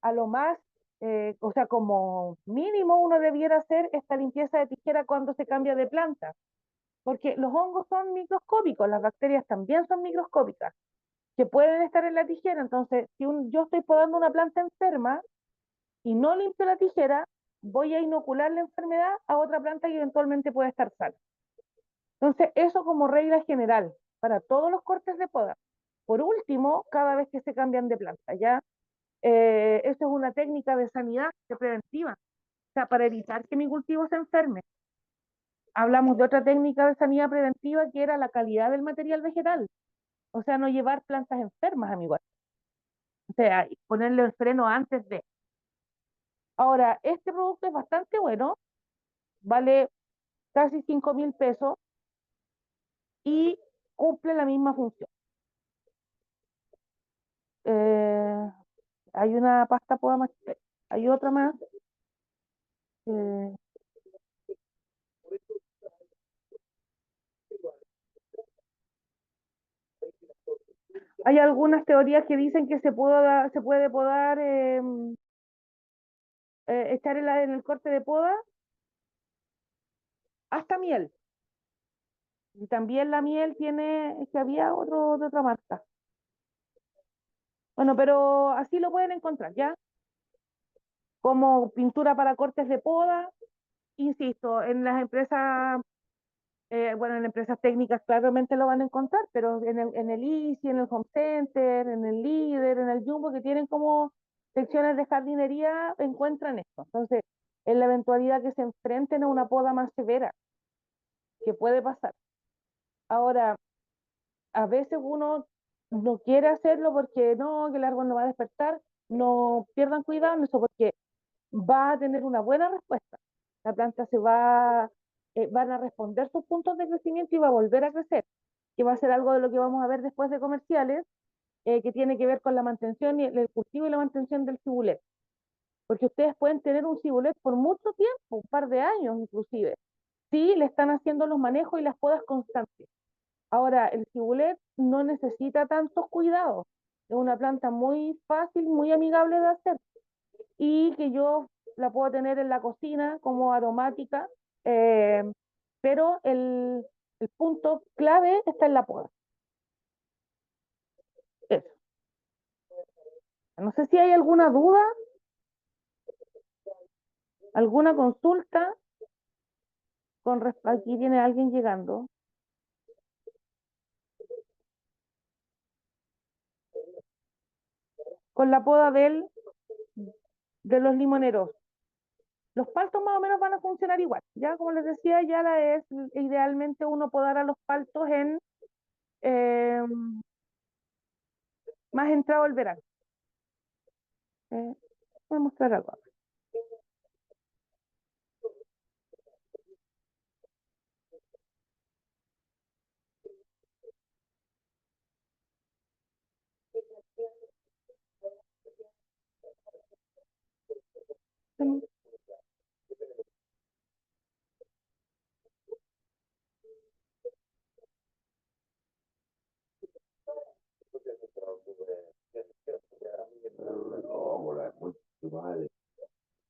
A lo más, o sea, como mínimo uno debiera hacer esta limpieza de tijera cuando se cambia de planta. Porque los hongos son microscópicos, las bacterias también son microscópicas, que pueden estar en la tijera. Entonces, si yo estoy podando una planta enferma y no limpio la tijera, voy a inocular la enfermedad a otra planta que eventualmente puede estar sana. Entonces, eso como regla general para todos los cortes de poda. Por último, cada vez que se cambian de planta, ¿ya? Eso es una técnica de sanidad preventiva, o sea, para evitar que mi cultivo se enferme. Hablamos de otra técnica de sanidad preventiva que era la calidad del material vegetal, o sea, no llevar plantas enfermas a mi huerto, o sea, ponerle el freno antes de. Ahora, este producto es bastante bueno, vale casi 5.000 pesos y cumple la misma función. Eh, hay una pasta poda más, hay otra más. eh, hay algunas teorías que dicen que se puede podar, echar en el corte de poda hasta miel. Y también la miel tiene, es que había otro de otra marca. Bueno, pero así lo pueden encontrar, ¿ya? Como pintura para cortes de poda, insisto, en las empresas, bueno, en empresas técnicas claramente lo van a encontrar, pero en el Easy, en el Home Center, en el Líder, en el Jumbo, que tienen como secciones de jardinería, encuentran esto. Entonces, en la eventualidad que se enfrenten a una poda más severa, que puede pasar. Ahora, a veces uno no quiere hacerlo porque no, que el árbol no va a despertar, no pierdan cuidado en eso porque va a tener una buena respuesta. La planta van a responder sus puntos de crecimiento y va a volver a crecer, que va a ser algo de lo que vamos a ver después de comerciales, que tiene que ver con la mantención y el cultivo y la mantención del cibulet. Porque ustedes pueden tener un cibulet por mucho tiempo, un par de años inclusive, si le están haciendo los manejos y las podas constantes. Ahora, el cibulet no necesita tantos cuidados. Es una planta muy fácil, muy amigable de hacer y que yo la puedo tener en la cocina como aromática, eh, pero el punto clave está en la poda. Eso. No sé si hay alguna duda, alguna consulta. Aquí tiene alguien llegando. Con la poda de los limoneros. Los paltos más o menos van a funcionar igual. Ya, como les decía, es idealmente uno podar a los paltos en eh, más entrado el verano. Voy a mostrar algo.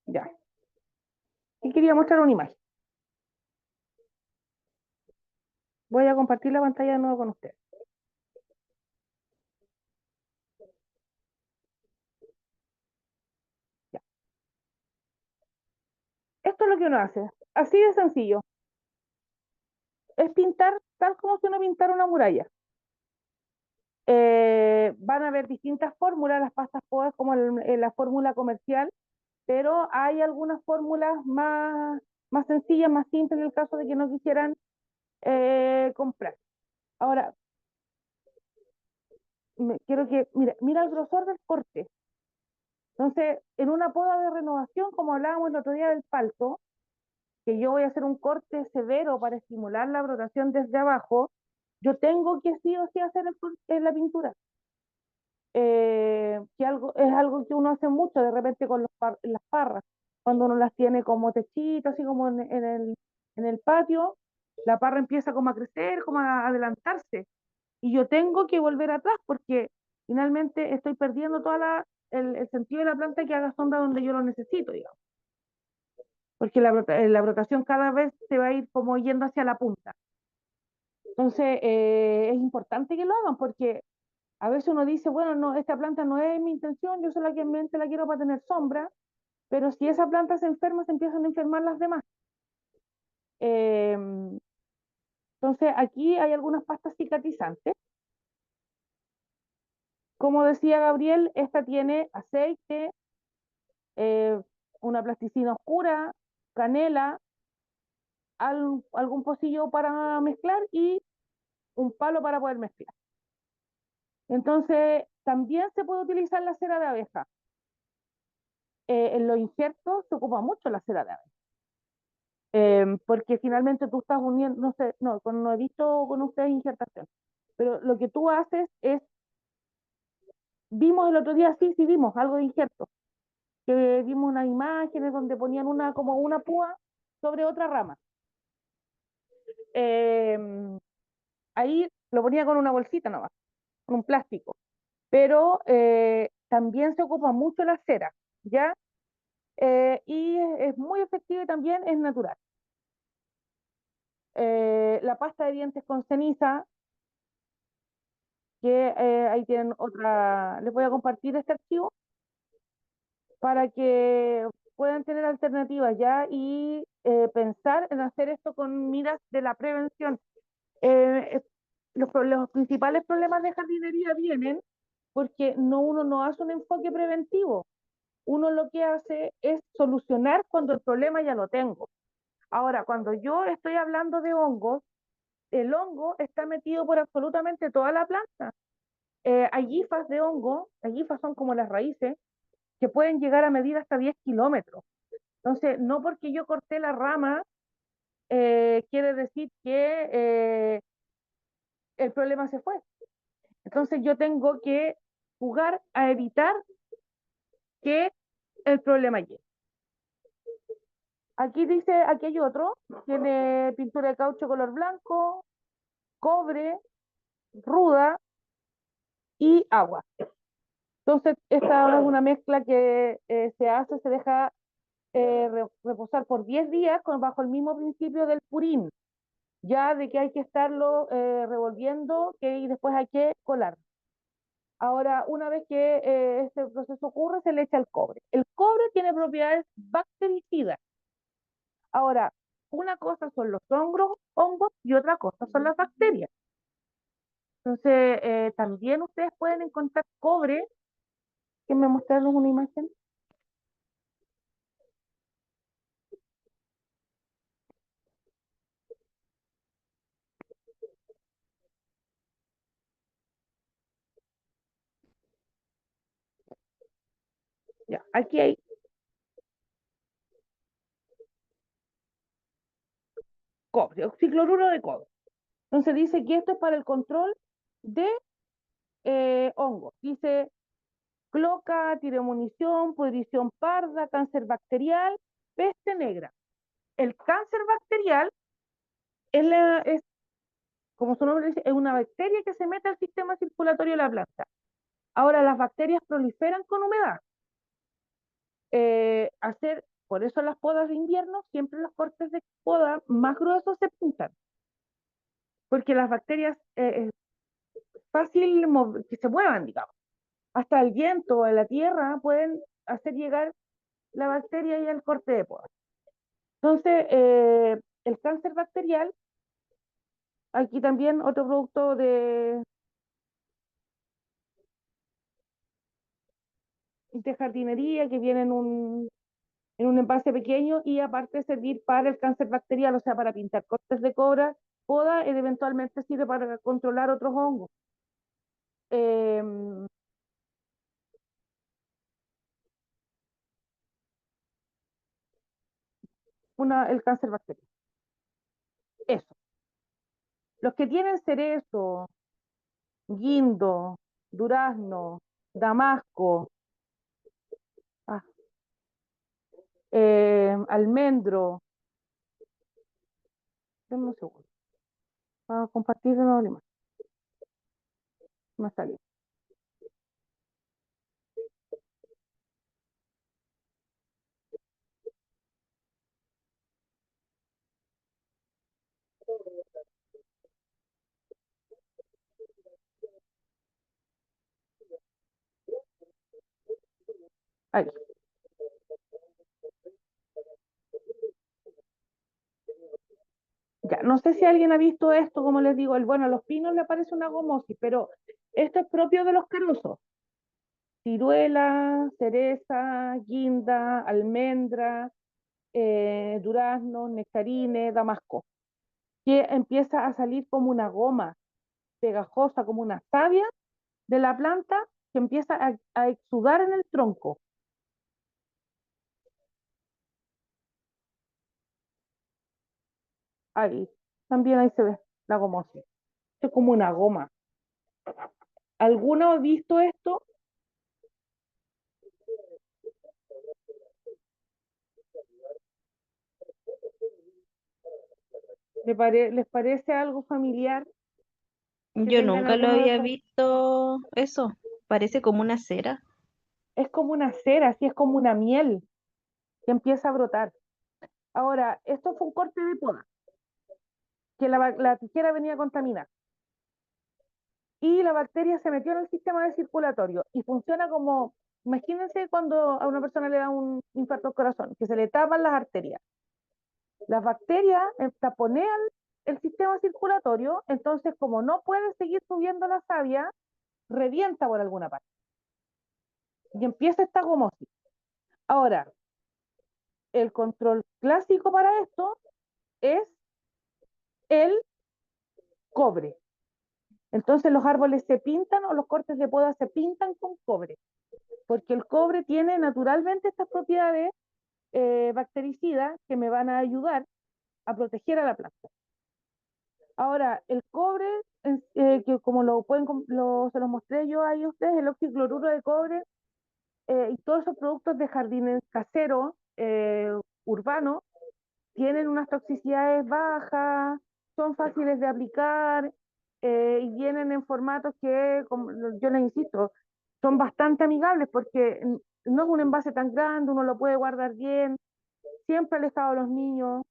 Ya. Y quería mostrar una imagen. Voy a compartir la pantalla de nuevo con ustedes. Ya. Esto es lo que uno hace. Así de sencillo. Es pintar tal como si uno pintara una muralla. Van a haber distintas fórmulas, las pastas podas como la fórmula comercial, pero hay algunas fórmulas más sencillas, más simples en el caso de que no quisieran comprar. Ahora, quiero que, mira el grosor del corte. Entonces, en una poda de renovación, como hablábamos el otro día del palto, que yo voy a hacer un corte severo para estimular la brotación desde abajo, yo tengo que sí o sí hacer la pintura. Es algo que uno hace mucho de repente con las parras, cuando uno las tiene como techitos, así como en el patio, la parra empieza como a crecer, como a adelantarse, y yo tengo que volver atrás porque finalmente estoy perdiendo el sentido de la planta que haga sombra donde yo lo necesito, digamos, porque la brotación cada vez se va a ir como yendo hacia la punta. Entonces, es importante que lo hagan porque a veces uno dice, bueno, no, esta planta no es mi intención, yo solamente la quiero para tener sombra, pero si esa planta se enferma, se empiezan a enfermar las demás. Eh, entonces, aquí hay algunas pastas cicatrizantes. Como decía Gabriel, esta tiene aceite, eh, una plasticina oscura, canela, algún pocillo para mezclar y un palo para poder mezclar. Entonces, también se puede utilizar la cera de abeja. En los injertos se ocupa mucho la cera de abeja. porque finalmente tú estás uniendo, no sé, no he visto con ustedes injertación, pero lo que tú haces es, vimos el otro día, sí, vimos algo de injerto, que vimos unas imágenes donde ponían como una púa sobre otra rama. Ahí lo ponía con una bolsita nomás, con un plástico, pero también se ocupa mucho la cera, ¿ya? Y es muy efectivo y también es natural. La pasta de dientes con ceniza, que ahí tienen otra, les voy a compartir este archivo para que puedan tener alternativas ya y pensar en hacer esto con miras de la prevención. Los principales problemas de jardinería vienen porque uno no hace un enfoque preventivo. Uno lo que hace es solucionar cuando el problema ya lo tengo. Ahora, cuando yo estoy hablando de hongos, el hongo está metido por absolutamente toda la planta. Hay hifas de hongo, hay hifas son como las raíces, que pueden llegar a medir hasta 10 kilómetros. Entonces, no porque yo corté la rama, quiere decir que el problema se fue. Entonces, yo tengo que jugar a evitar que el problema llegue. Aquí dice, aquí hay otro, tiene pintura de caucho color blanco, cobre, ruda y agua. Entonces, esta es una mezcla que se deja reposar por 10 días bajo el mismo principio del purín, ya de que hay que estarlo revolviendo y después hay que colar. Ahora, una vez que este proceso ocurre, se le echa el cobre. El cobre tiene propiedades bactericidas. Ahora, una cosa son los hongos y otra cosa son las bacterias. Entonces, también ustedes pueden encontrar cobre, que me mostraron una imagen. Ya, aquí hay cobre, oxicloruro de cobre. Entonces dice que esto es para el control de hongos. Dice cloaca, tiremunición, pudrición parda, cáncer bacterial, peste negra. El cáncer bacterial es, como su nombre dice, es una bacteria que se mete al sistema circulatorio de la planta. Ahora, las bacterias proliferan con humedad. Por eso las podas de invierno, siempre los cortes de poda más gruesos se pintan. Porque las bacterias es fácil que se muevan, digamos. Hasta el viento o la tierra pueden hacer llegar la bacteria y el corte de poda. Entonces, el cáncer bacterial, aquí también otro producto de jardinería que viene en un envase pequeño y aparte servir para el cáncer bacterial, o sea, para pintar cortes de poda, eventualmente sirve para controlar otros hongos. Eh, el cáncer bacterial. Eso. Los que tienen cerezo, guindo, durazno, damasco, ah, almendro, denme un segundo. Vamos a compartir de nuevo la imagen. Me salió. Ahí. Ya, no sé si alguien ha visto esto, como les digo, bueno, a los pinos le aparece una gomosis, pero esto es propio de los carosos. Ciruela, cereza, guinda, almendra, durazno, nectarines, damasco, que empieza a salir como una goma pegajosa, como una savia de la planta que empieza a exudar en el tronco. Ahí, también ahí se ve la gomosis. Es como una goma. ¿Alguno ha visto esto? ¿Les parece algo familiar que Yo tengan nunca lo alguno de había estos? visto eso. Parece como una cera. Es como una cera, así es como una miel que empieza a brotar. Ahora, esto fue un corte de poda, que la tijera venía contaminada. Y la bacteria se metió en el sistema circulatorio y funciona como, imagínense cuando a una persona le da un infarto al corazón, que se le tapan las arterias. Las bacterias taponean el sistema circulatorio, entonces como no puede seguir subiendo la savia, revienta por alguna parte. Y empieza esta gomosis. Ahora, el control clásico para esto es el cobre. Entonces los árboles se pintan o los cortes de poda se pintan con cobre, porque el cobre tiene naturalmente estas propiedades bactericidas que me van a ayudar a proteger a la planta. Ahora, el cobre, que como se los mostré yo ahí a ustedes, el oxicloruro de cobre y todos esos productos de jardines caseros, urbanos, tienen unas toxicidades bajas, son fáciles de aplicar y vienen en formatos que, como yo les insisto, son bastante amigables porque no es un envase tan grande, uno lo puede guardar bien, siempre alejado de los niños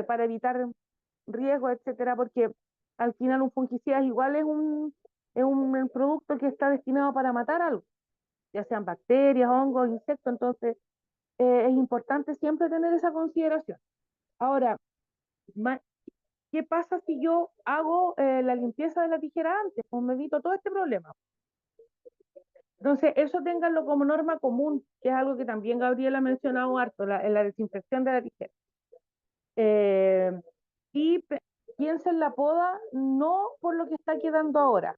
para evitar riesgos, etcétera, porque al final un fungicida igual es un producto que está destinado para matar algo, ya sean bacterias, hongos, insectos, entonces es importante siempre tener esa consideración. Ahora, ¿qué pasa si yo hago la limpieza de la tijera antes? Pues me evito todo este problema. Entonces, eso ténganlo como norma común, que es algo que también Gabriela ha mencionado harto, en la desinfección de la tijera. Eh, y piensa en la poda no por lo que está quedando ahora,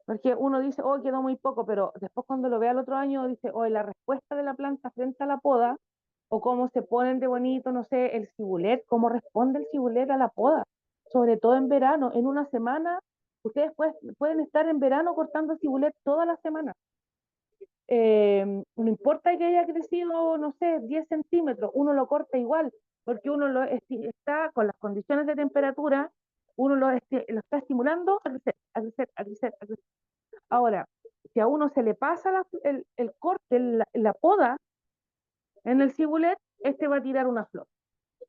porque uno dice, oh, quedó muy poco, pero después cuando lo ve al otro año dice, oh, la respuesta de la planta frente a la poda, o cómo se ponen de bonito, no sé, el cibulet, cómo responde el cibulet a la poda, sobre todo en verano, en una semana, ustedes pueden estar en verano cortando cibulet toda la semana. No importa que haya crecido, no sé, 10 centímetros, uno lo corta igual, porque uno está con las condiciones de temperatura, uno lo está estimulando a crecer, a crecer, a crecer, a crecer. Ahora, si a uno se le pasa el corte, la poda en el cibulet, este va a tirar una flor.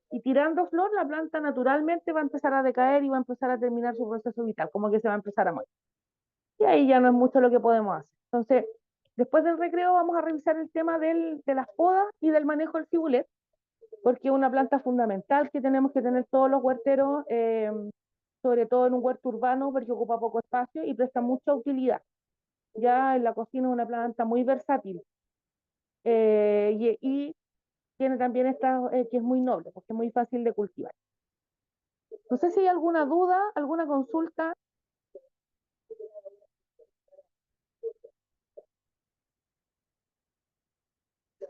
Y tirando flor, la planta naturalmente va a empezar a decaer y va a empezar a terminar su proceso vital, como que se va a empezar a morir. Y ahí ya no es mucho lo que podemos hacer. Entonces, después del recreo vamos a revisar el tema de las podas y del manejo del cibulet, porque es una planta fundamental que tenemos que tener todos los huerteros, sobre todo en un huerto urbano, porque ocupa poco espacio y presta mucha utilidad. Ya en la cocina es una planta muy versátil y tiene también esta que es muy noble, porque es muy fácil de cultivar. No sé si hay alguna duda, alguna consulta.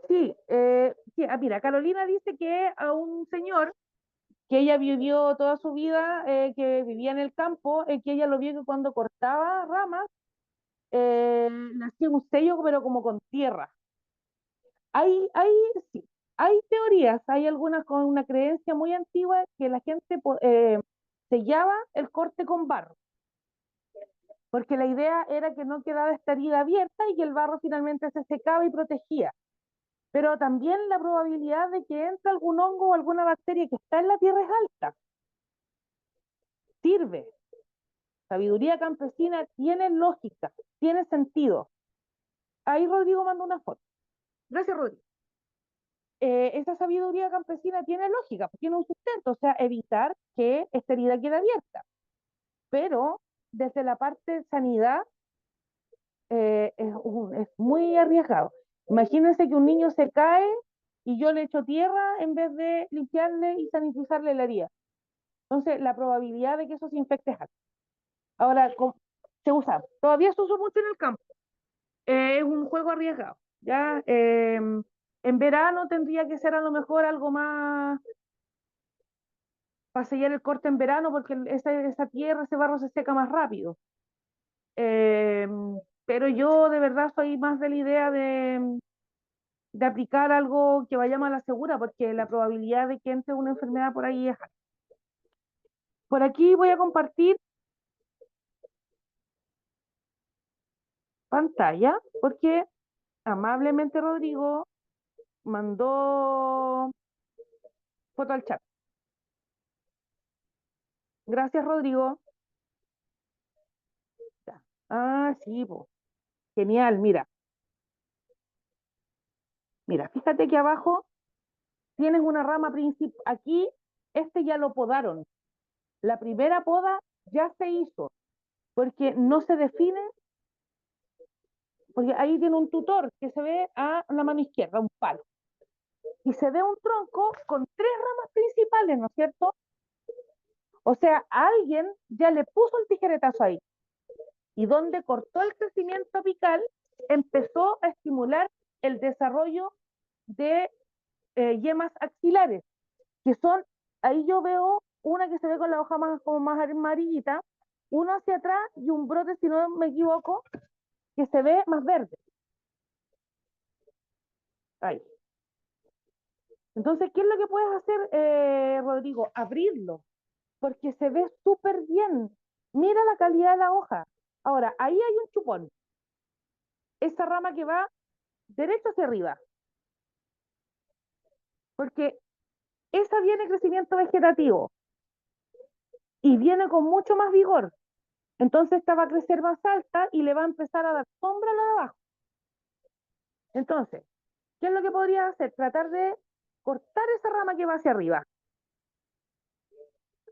Sí, sí, mira, Carolina dice que a un señor que ella vivió toda su vida, que vivía en el campo, que ella lo vio que cuando cortaba ramas, le hacía un sello, pero como con tierra. Hay, sí, hay teorías, hay algunas con una creencia muy antigua que la gente sellaba el corte con barro, porque la idea era que no quedaba esta herida abierta y que el barro finalmente se secaba y protegía. Pero también la probabilidad de que entre algún hongo o alguna bacteria que está en la tierra es alta. Sirve. Sabiduría campesina tiene lógica, tiene sentido. Ahí Rodrigo mandó una foto. Gracias, Rodrigo. Esa sabiduría campesina tiene lógica, tiene un sustento, o sea, evitar que esta herida quede abierta. Pero desde la parte de sanidad es muy arriesgado. Imagínense que un niño se cae y yo le echo tierra en vez de limpiarle y sanitizarle la herida. Entonces, la probabilidad de que eso se infecte es alta. Ahora, se usa, todavía se usa mucho en el campo. Es un juego arriesgado. ¿Ya? En verano tendría que ser a lo mejor algo más, sellar el corte en verano porque esa tierra, ese barro se seca más rápido. Eh, pero yo de verdad soy más de la idea de aplicar algo que vaya más a la segura, porque la probabilidad de que entre una enfermedad por ahí es alta. Por aquí voy a compartir pantalla, porque amablemente Rodrigo mandó foto al chat. Gracias, Rodrigo. Ya. Ah, sí, po. Genial, mira. Mira, fíjate que abajo tienes una rama principal. Aquí, este ya lo podaron. La primera poda ya se hizo, porque no se define, porque ahí tiene un tutor que se ve a la mano izquierda, un palo. Y se ve un tronco con 3 ramas principales, ¿no es cierto? O sea, alguien ya le puso el tijeretazo ahí. Y donde cortó el crecimiento apical, empezó a estimular el desarrollo de yemas axilares, que son, ahí yo veo una que se ve con la hoja más, como más amarillita, uno hacia atrás y un brote, si no me equivoco, que se ve más verde. Ahí. Entonces, ¿qué es lo que puedes hacer, Rodrigo? Abrirlo, porque se ve súper bien. Mira la calidad de la hoja. Ahora, ahí hay un chupón. Esa rama que va derecho hacia arriba, porque esa viene crecimiento vegetativo y viene con mucho más vigor. Entonces esta va a crecer más alta y le va a empezar a dar sombra a la de abajo. Entonces, ¿qué es lo que podrías hacer? Tratar de cortar esa rama que va hacia arriba.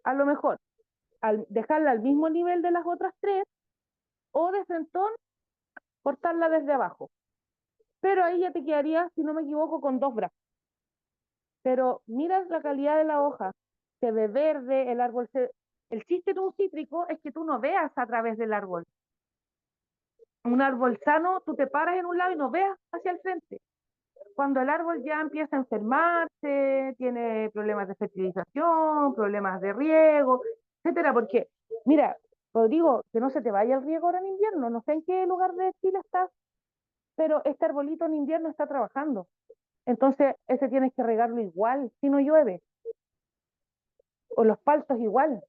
A lo mejor, al dejarla al mismo nivel de las otras 3, o de frentón, cortarla desde abajo. Pero ahí ya te quedaría, si no me equivoco, con 2 brazos. Pero mira la calidad de la hoja. Se ve verde, el árbol se... El chiste de un cítrico es que tú no veas a través del árbol. Un árbol sano, tú te paras en un lado y no veas hacia el frente. Cuando el árbol ya empieza a enfermarse, tiene problemas de fertilización, problemas de riego, etcétera, porque, mira, Rodrigo, que no se te vaya el riego ahora en invierno, no sé en qué lugar de Chile estás, pero este arbolito en invierno está trabajando. Entonces, ese tienes que regarlo igual, si no llueve, o los paltos igual,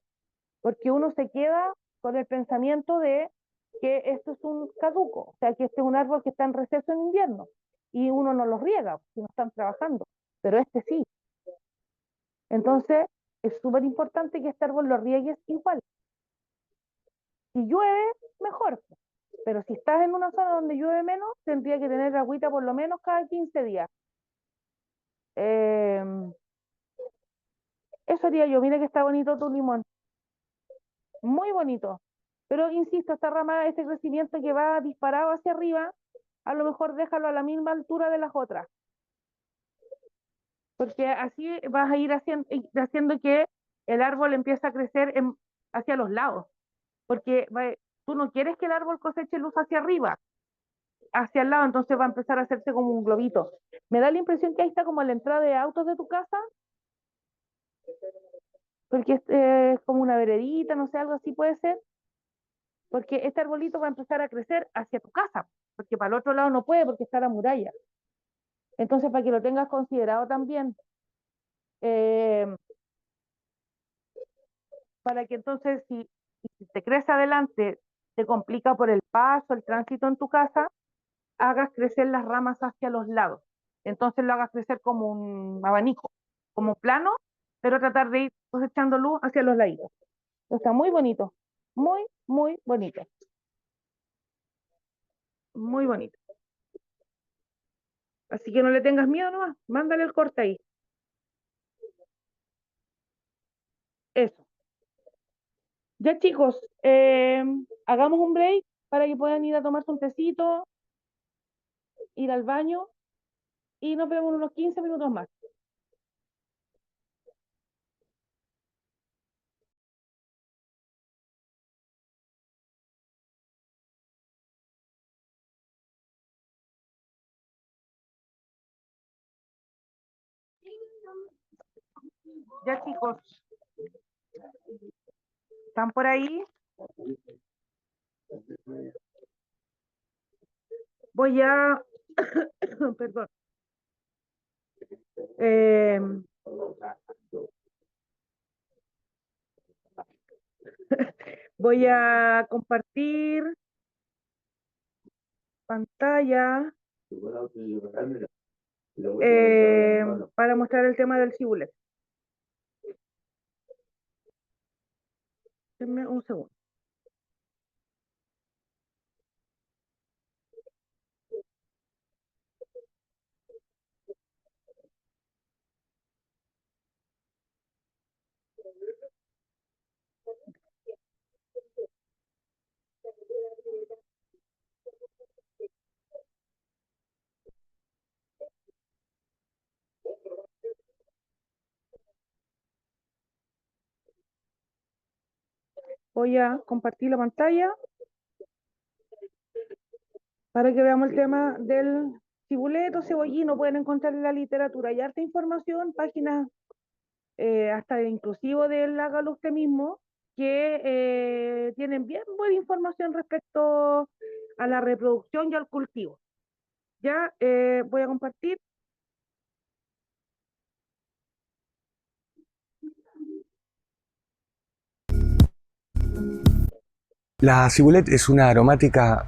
porque uno se queda con el pensamiento de que esto es un caduco, o sea, que este es un árbol que está en receso en invierno, y uno no los riega si no están trabajando, pero este sí. Entonces, es súper importante que este árbol lo riegues igual. Si llueve, mejor, pero si estás en una zona donde llueve menos, tendría que tener agüita por lo menos cada 15 días. Eh, Eso haría yo. Mira que está bonito tu limón, muy bonito. Pero insisto, esta rama, este crecimiento que va disparado hacia arriba, a lo mejor déjalo a la misma altura de las otras, porque así vas a ir haciendo que el árbol empiece a crecer hacia los lados, porque tú no quieres que el árbol coseche luz hacia arriba, hacia el lado, entonces va a empezar a hacerse como un globito. Me da la impresión que ahí está como la entrada de autos de tu casa, porque es como una veredita, no sé, algo así puede ser, porque este arbolito va a empezar a crecer hacia tu casa, porque para el otro lado no puede porque está la muralla. Entonces, para que lo tengas considerado también, eh, para que entonces si te crece adelante, te complica por el paso, el tránsito en tu casa, hagas crecer las ramas hacia los lados. Entonces lo hagas crecer como un abanico, como plano, pero tratar de ir cosechando luz hacia los lados. Está muy bonito, muy, muy bonito, muy bonito. Así que no le tengas miedo nomás, mándale el corte ahí. Eso. Ya chicos, hagamos un break para que puedan ir a tomarse un tecito, ir al baño y nos vemos en unos 15 minutos más. Ya chicos. ¿Están por ahí? Voy a, perdón, Eh, voy a compartir pantalla para mostrar el tema del cibulet. Denme un segundo. Voy a compartir la pantalla para que veamos el tema del cibuleto, cebollino. Pueden encontrar en la literatura y harta información, páginas hasta inclusive del hágalo usted mismo, que tienen bien buena información respecto a la reproducción y al cultivo. Ya voy a compartir. La cibulet es una aromática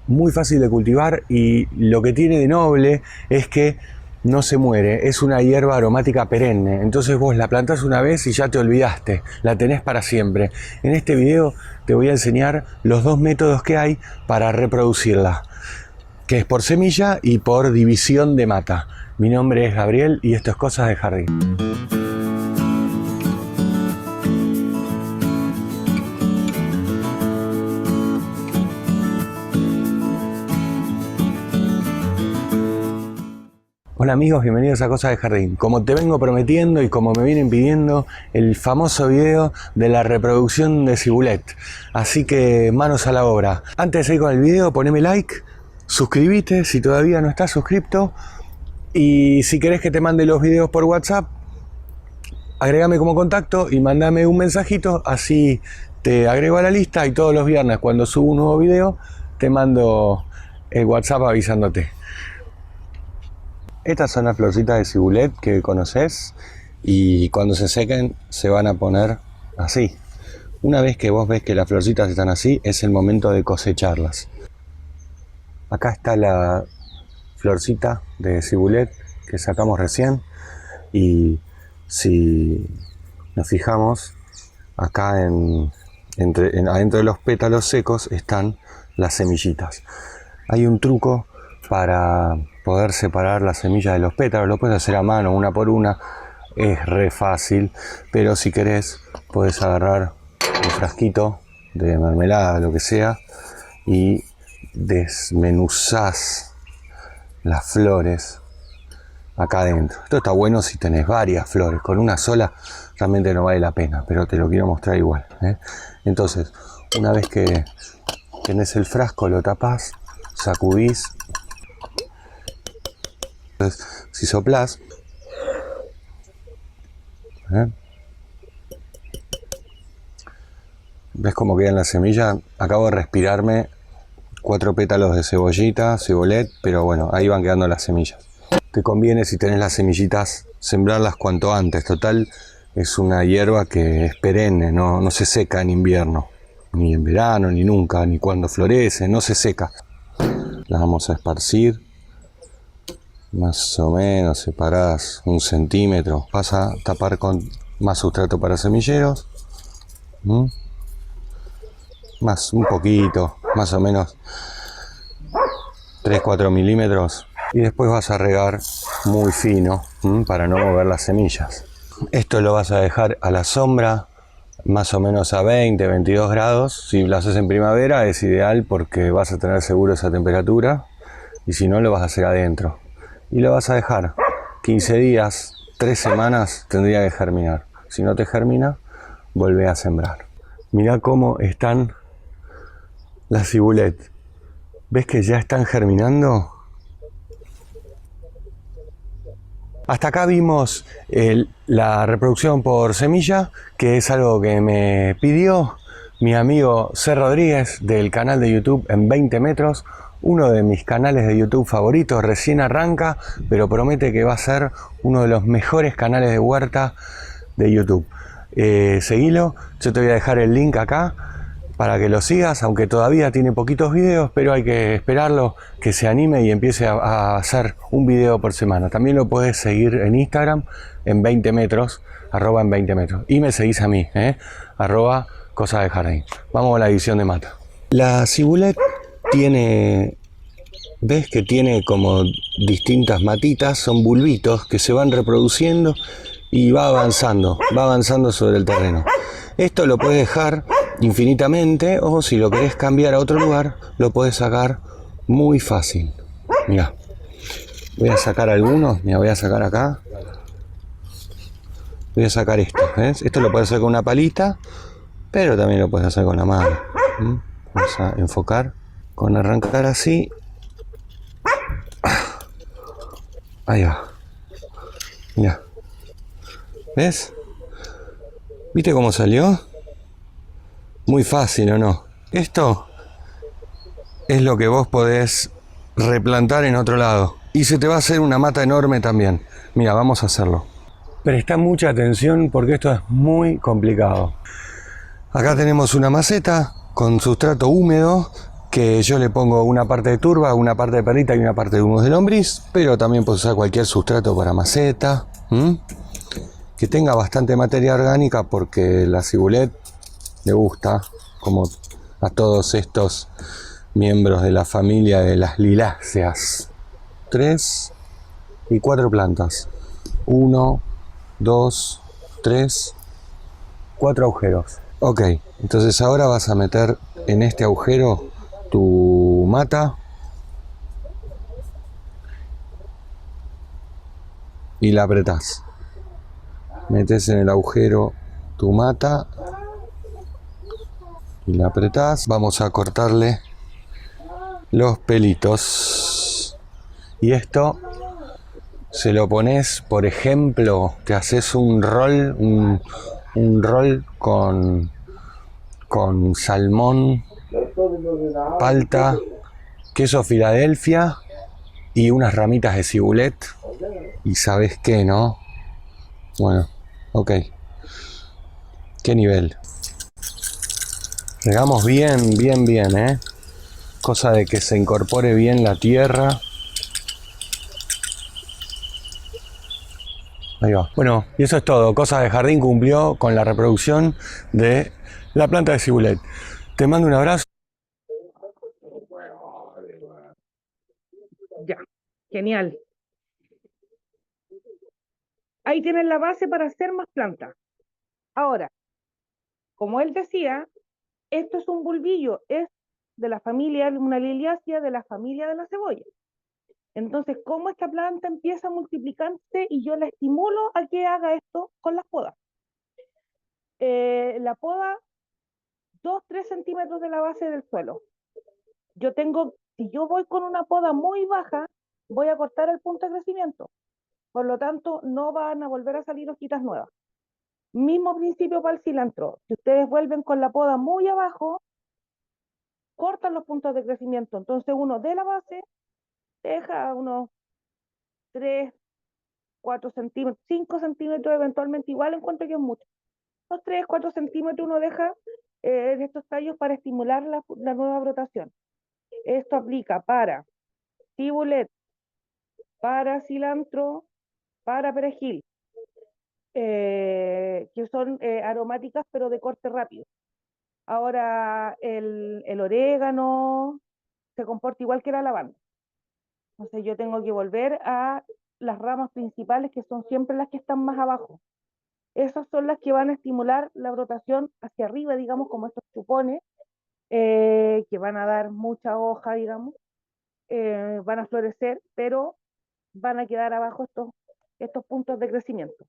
muy fácil de cultivar y lo que tiene de noble es que no se muere, es una hierba aromática perenne, entonces vos la plantás una vez y ya te olvidaste, la tenés para siempre. En este video te voy a enseñar los dos métodos que hay para reproducirla, que es por semilla y por división de mata. Mi nombre es Gabriel y esto es Cosas de Jardín. Hola amigos, bienvenidos a Cosas de Jardín. Como te vengo prometiendo y como me vienen pidiendo, el famoso video de la reproducción de cibulet. Así que manos a la obra. Antes de seguir con el video, poneme like, suscríbete si todavía no estás suscrito. Y si querés que te mande los videos por WhatsApp, agrégame como contacto y mandame un mensajito, así te agrego a la lista y todos los viernes cuando subo un nuevo video te mando el WhatsApp avisándote. Estas son las florcitas de cibulet que conoces y cuando se sequen se van a poner así. Una vez que vos ves que las florcitas están así, es el momento de cosecharlas. Acá está la florcita de cibulet que sacamos recién y si nos fijamos acá adentro de los pétalos secos están las semillitas. Hay un truco para poder separar las semillas de los pétalos, lo puedes hacer a mano una por una, es re fácil, pero si querés puedes agarrar un frasquito de mermelada, lo que sea, y desmenuzás las flores acá adentro. Esto está bueno si tenés varias flores, con una sola realmente no vale la pena, pero te lo quiero mostrar igual, ¿eh? Entonces, una vez que tenés el frasco, lo tapás, sacudís. Entonces, si soplás, ¿ves cómo quedan las semillas? Acabo de respirarme 4 pétalos de cebollita, cibulet, pero bueno, ahí van quedando las semillas. Te conviene, si tenés las semillitas, sembrarlas cuanto antes. Total, es una hierba que es perenne, no se seca en invierno, ni en verano, ni nunca, ni cuando florece, no se seca. Las vamos a esparcir. Más o menos separadas 1 centímetro. Vas a tapar con más sustrato para semilleros. Más un poquito, más o menos 3-4 milímetros. Y después vas a regar muy fino para no mover las semillas. Esto lo vas a dejar a la sombra más o menos a 20-22 grados. Si lo haces en primavera es ideal porque vas a tener seguro esa temperatura. Y si no, lo vas a hacer adentro. Y lo vas a dejar 15 días, 3 semanas tendría que germinar. Si no te germina, vuelve a sembrar. Mirá cómo están las cibulet. ¿Ves que ya están germinando? Hasta acá vimos la reproducción por semilla, que es algo que me pidió mi amigo C. Rodríguez del canal de YouTube En 20 metros, uno de mis canales de YouTube favoritos. Recién arranca, pero promete que va a ser uno de los mejores canales de huerta de YouTube. Seguilo, yo te voy a dejar el link acá para que lo sigas, aunque todavía tiene poquitos videos, pero hay que esperarlo que se anime y empiece a hacer un video por semana. También lo puedes seguir en Instagram en 20 metros, arroba en 20 metros. Y me seguís a mí, arroba cosas de jardín. Vamos a la edición de mata. La cibulet tiene, ves que tiene como distintas matitas, son bulbitos que se van reproduciendo y va avanzando sobre el terreno. Esto lo puedes dejar infinitamente, o si lo querés cambiar a otro lugar, lo puedes sacar muy fácil. Mira, voy a sacar algunos, mira, voy a sacar acá. Voy a sacar esto, ¿ves? Esto lo puedes hacer con una palita, pero también lo puedes hacer con la mano. Vamos a enfocar, con arrancar así. Ahí va. Mira. ¿Ves? ¿Viste cómo salió? Muy fácil, ¿o no? Esto es lo que vos podés replantar en otro lado. Y se te va a hacer una mata enorme también. Mira, vamos a hacerlo. Presta mucha atención porque esto es muy complicado. Acá tenemos una maceta con sustrato húmedo, que yo le pongo una parte de turba, una parte de perlita y una parte de humus de lombriz, pero también puedes usar cualquier sustrato para maceta. Que tenga bastante materia orgánica, porque la cibulet le gusta, como a todos estos miembros de la familia de las liláceas. 3 y 4 plantas. 1, 2, 3, 4 agujeros. Ok, entonces ahora vas a meter en este agujero tu mata y la apretás. Metes en el agujero tu mata y la apretás. Vamos a cortarle los pelitos. Y esto se lo pones, por ejemplo, te haces un rol, un rol con salmón, palta, queso Filadelfia y unas ramitas de cibulet. Y sabes qué, ¿no? Bueno, ok. ¿Qué nivel? Regamos bien, bien, bien, ¿eh? Cosa de que se incorpore bien la tierra. Ahí va. Bueno, y eso es todo. Cosas de Jardín cumplió con la reproducción de la planta de cibulet. Te mando un abrazo. Ya, genial. Ahí tienen la base para hacer más plantas. Ahora, como él decía, esto es un bulbillo, es de la familia, una liliácea de la familia de la cebolla. Entonces, ¿cómo esta planta empieza a multiplicarse y yo la estimulo a que haga esto con las podas? La poda 2-3 centímetros de la base del suelo. Si yo voy con una poda muy baja, voy a cortar el punto de crecimiento. Por lo tanto, no van a volver a salir hojitas nuevas. Mismo principio para el cilantro. Si ustedes vuelven con la poda muy abajo, cortan los puntos de crecimiento. Entonces uno de la base deja unos 3, 4 centímetros, 5 centímetros eventualmente, igual encuentro que es mucho. Los 3, 4 centímetros uno deja de estos tallos para estimular la nueva brotación. Esto aplica para cibulet, para cilantro, para perejil, que son aromáticas pero de corte rápido. Ahora el orégano se comporta igual que la lavanda. Entonces yo tengo que volver a las ramas principales, que son siempre las que están más abajo. Esas son las que van a estimular la brotación hacia arriba, digamos, como estos chupones, que van a dar mucha hoja, digamos, van a florecer, pero van a quedar abajo estos puntos de crecimiento.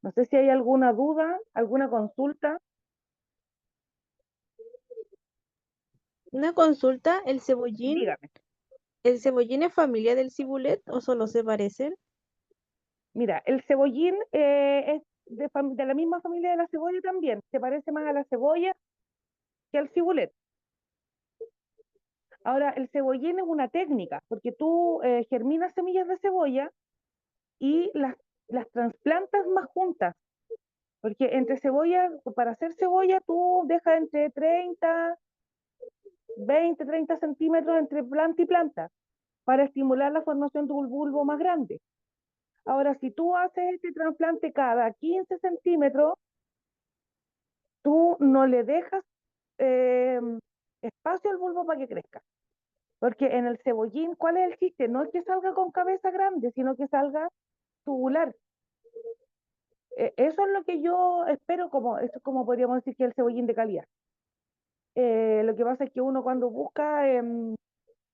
No sé si hay alguna duda, alguna consulta. Una consulta, Dígame. ¿el cebollín es familia del cibulet o solo se parecen? Mira, el cebollín es de la misma familia de la cebolla también. Se parece más a la cebolla que al cibulet. Ahora, el cebollín es una técnica, porque tú germinas semillas de cebolla y las trasplantas más juntas. Porque entre cebolla, para hacer cebolla, tú dejas entre 30 centímetros entre planta y planta para estimular la formación de un bulbo más grande. Ahora, si tú haces este trasplante cada 15 centímetros, tú no le dejas eh, espacio al bulbo para que crezca. Porque en el cebollín, ¿cuál es el chiste? No es que salga con cabeza grande, sino que salga tubular. Eso es lo que yo espero, eso es como podríamos decir que es el cebollín de calidad. Lo que pasa es que uno cuando busca,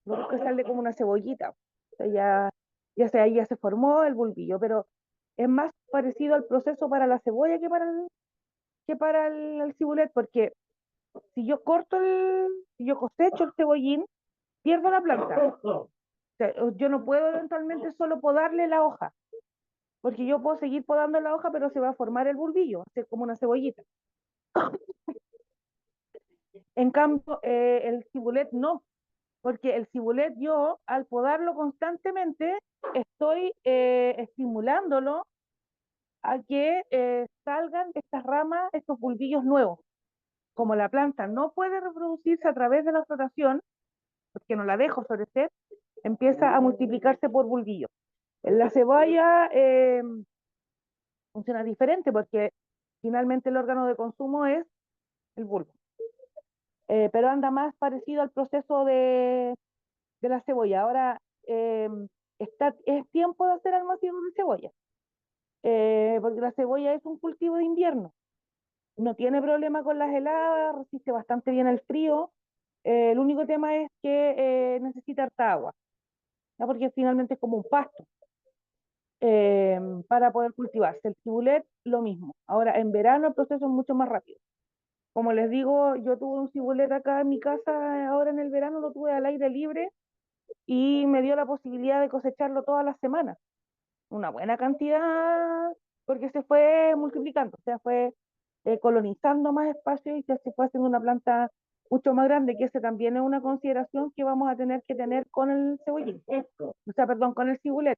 busca sale como una cebollita. O sea, ya se formó el bulbillo, pero es más parecido al proceso para la cebolla que para el cibulet, porque si yo si yo cosecho el cebollín, pierdo la planta. O sea, yo no puedo eventualmente solo podarle la hoja, porque yo puedo seguir podando la hoja, pero se va a formar el bulbillo, así como una cebollita. En cambio, el cibulet no, porque el cibulet yo, al podarlo constantemente, estoy estimulándolo a que salgan estas ramas, estos bulbillos nuevos. Como la planta no puede reproducirse a través de la floración, porque no la dejo florecer, empieza a multiplicarse por bulbillos. En la cebolla funciona diferente porque finalmente el órgano de consumo es el bulbo. Pero anda más parecido al proceso de la cebolla. Ahora es tiempo de hacer almacenes de cebolla, porque la cebolla es un cultivo de invierno. No tiene problema con las heladas, resiste bastante bien el frío. El único tema es que necesita harta agua, ¿no? Porque finalmente es como un pasto para poder cultivarse. El cibulet, lo mismo. Ahora, en verano el proceso es mucho más rápido. Como les digo, yo tuve un cibulet acá en mi casa, ahora en el verano lo tuve al aire libre y me dio la posibilidad de cosecharlo todas las semanas. Una buena cantidad, porque se fue multiplicando, o sea, fue colonizando más espacio y se fue haciendo una planta mucho más grande, que esa también es una consideración que vamos a tener que tener con el cebollín, o sea, perdón, con el cibulet.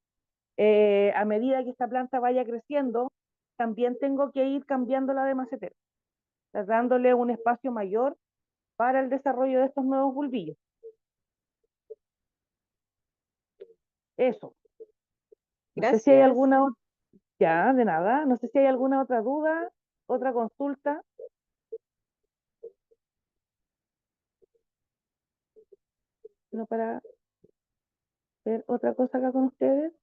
A medida que esta planta vaya creciendo, también tengo que ir cambiándola de macetero, o sea, dándole un espacio mayor para el desarrollo de estos nuevos bulbillos. Eso. No sé si hay Gracias. alguna otra, ya, de nada, no sé si hay alguna otra duda, otra consulta. No, para ver otra cosa acá con ustedes.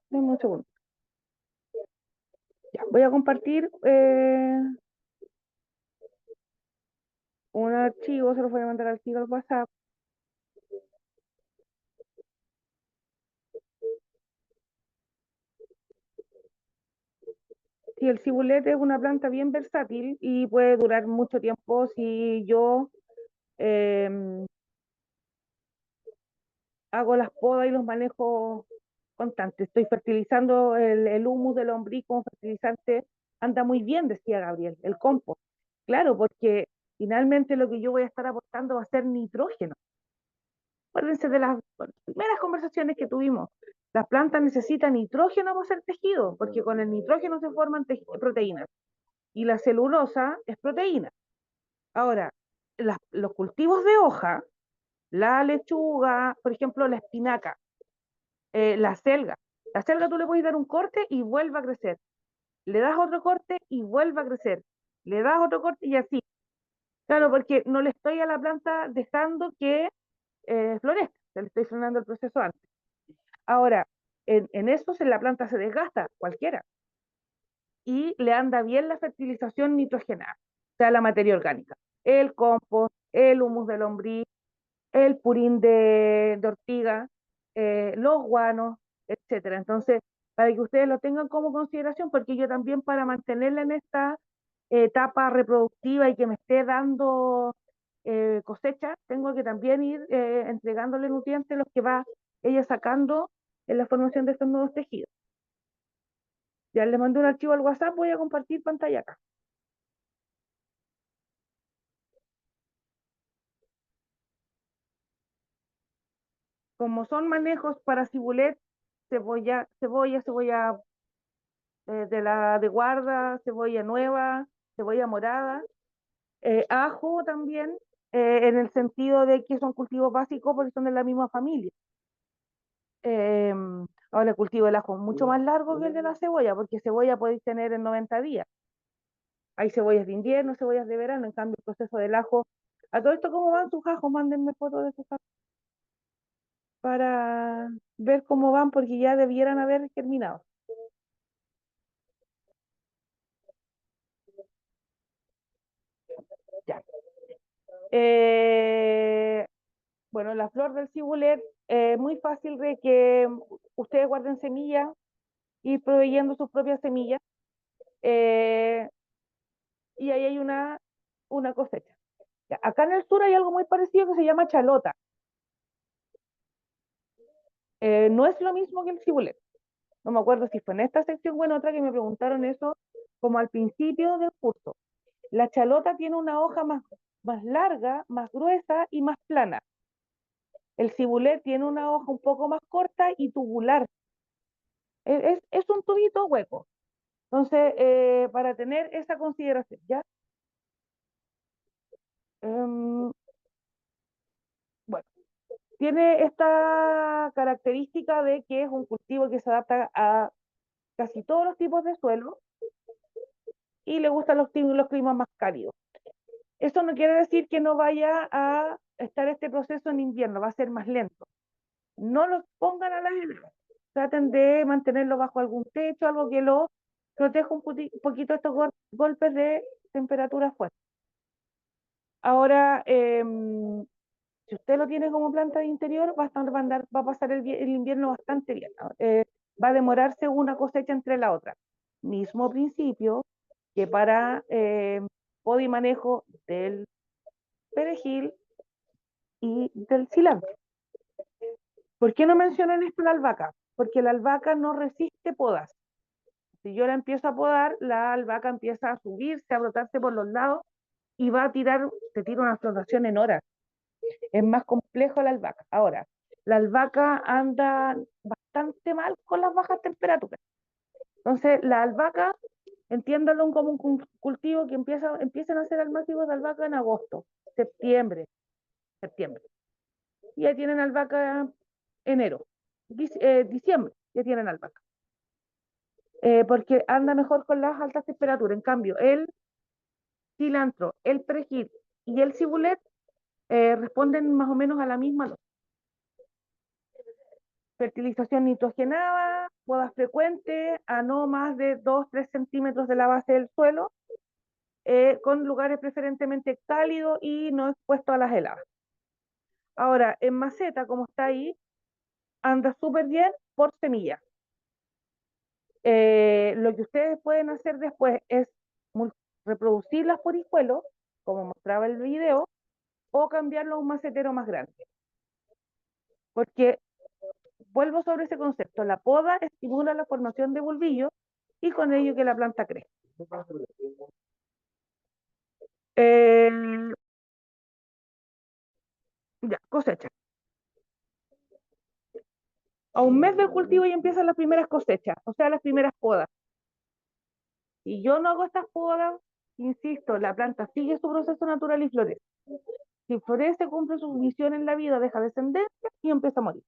Dame un segundo. Ya, voy a compartir un archivo, se lo voy a mandar al archivo al WhatsApp. Sí, el cibulet es una planta bien versátil y puede durar mucho tiempo si yo em, hago las podas y los manejos constantes. Estoy fertilizando el humus del lombriz como fertilizante, anda muy bien, decía Gabriel, el compost. Claro, porque finalmente lo que yo voy a estar aportando va a ser nitrógeno. Acuérdense de las primeras conversaciones que tuvimos. Las plantas necesitan nitrógeno para ser tejido, porque con el nitrógeno se forman proteínas. Y la celulosa es proteína. Ahora, los cultivos de hoja, la lechuga, por ejemplo, la espinaca, la selga. La selga tú le puedes dar un corte y vuelve a crecer. Le das otro corte y vuelve a crecer. Le das otro corte y así. Claro, porque no le estoy a la planta dejando que florezca, le estoy frenando el proceso antes. Ahora, en eso la planta se desgasta, cualquiera, y le anda bien la fertilización nitrogenada, o sea, la materia orgánica, el compost, el humus de lombriz, el purín de ortiga, los guanos, etcétera. Entonces, para que ustedes lo tengan como consideración, porque yo también para mantenerla en esta etapa reproductiva y que me esté dando cosecha, tengo que también ir entregándole nutrientes los que va ella sacando en la formación de estos nuevos tejidos. Ya les mandé un archivo al WhatsApp, voy a compartir pantalla acá. Como son manejos para cibulet, cebolla de la de guarda, cebolla nueva, cebolla morada, ajo también, en el sentido de que son cultivos básicos porque son de la misma familia. Ahora el cultivo del ajo es mucho más largo que el de la cebolla, porque cebolla podéis tener en 90 días. Hay cebollas de invierno, cebollas de verano, en cambio el proceso del ajo. A todo esto, ¿cómo van sus ajos? Mándenme fotos de sus ajos para ver cómo van, porque ya debieran haber germinado. Ya. Bueno, la flor del cibulet, muy fácil de que ustedes guarden semillas y proveyendo sus propias semillas. Y ahí hay una cosecha. Ya, acá en el sur hay algo muy parecido que se llama chalota. No es lo mismo que el cibulet. No me acuerdo si fue en esta sección o en otra que me preguntaron eso, como al principio del curso. La chalota tiene una hoja más larga, más gruesa y más plana. El cibulet tiene una hoja un poco más corta y tubular. Es un tubito hueco. Entonces, para tener esa consideración, ¿ya? Bueno, tiene esta característica de que es un cultivo que se adapta a casi todos los tipos de suelo y le gustan los climas más cálidos. Eso no quiere decir que no vaya a estar este proceso en invierno, va a ser más lento. No los pongan a las heladas. Traten de mantenerlo bajo algún techo, algo que lo proteja un poquito estos golpes de temperatura fuerte. Ahora, si usted lo tiene como planta de interior, va a pasar el invierno bastante bien. Va a demorarse una cosecha entre la otra. Mismo principio que para poda y manejo del perejil y del cilantro. ¿Por qué no mencionan esto la albahaca? Porque la albahaca no resiste podas. Si yo la empiezo a podar, la albahaca empieza a subirse, a brotarse por los lados y se tira una floración en horas. Es más complejo la albahaca. Ahora, la albahaca anda bastante mal con las bajas temperaturas. Entonces, la albahaca, entiéndalo como un cultivo que empiezan a hacer almácigos de albahaca en agosto, septiembre. Y ya tienen albahaca enero, diciembre, ya tienen albahaca. Porque anda mejor con las altas temperaturas. En cambio, el cilantro, el perejil y el cibulet responden más o menos a la misma lógica. Fertilización nitrogenada, podas frecuentes, a no más de 2-3 centímetros de la base del suelo, con lugares preferentemente cálidos y no expuestos a las heladas. Ahora, en maceta, como está ahí, anda súper bien por semilla. Lo que ustedes pueden hacer después es reproducirlas por hijuelos, como mostraba el video, o cambiarlo a un macetero más grande. Porque, vuelvo sobre ese concepto, la poda estimula la formación de bulbillos y con ello que la planta crezca. Ya, cosecha. A un mes del cultivo ya empiezan las primeras cosechas, o sea, las primeras podas. Si yo no hago estas podas, insisto, la planta sigue su proceso natural y florece. Si florece, cumple su misión en la vida, deja descendencia y empieza a morir.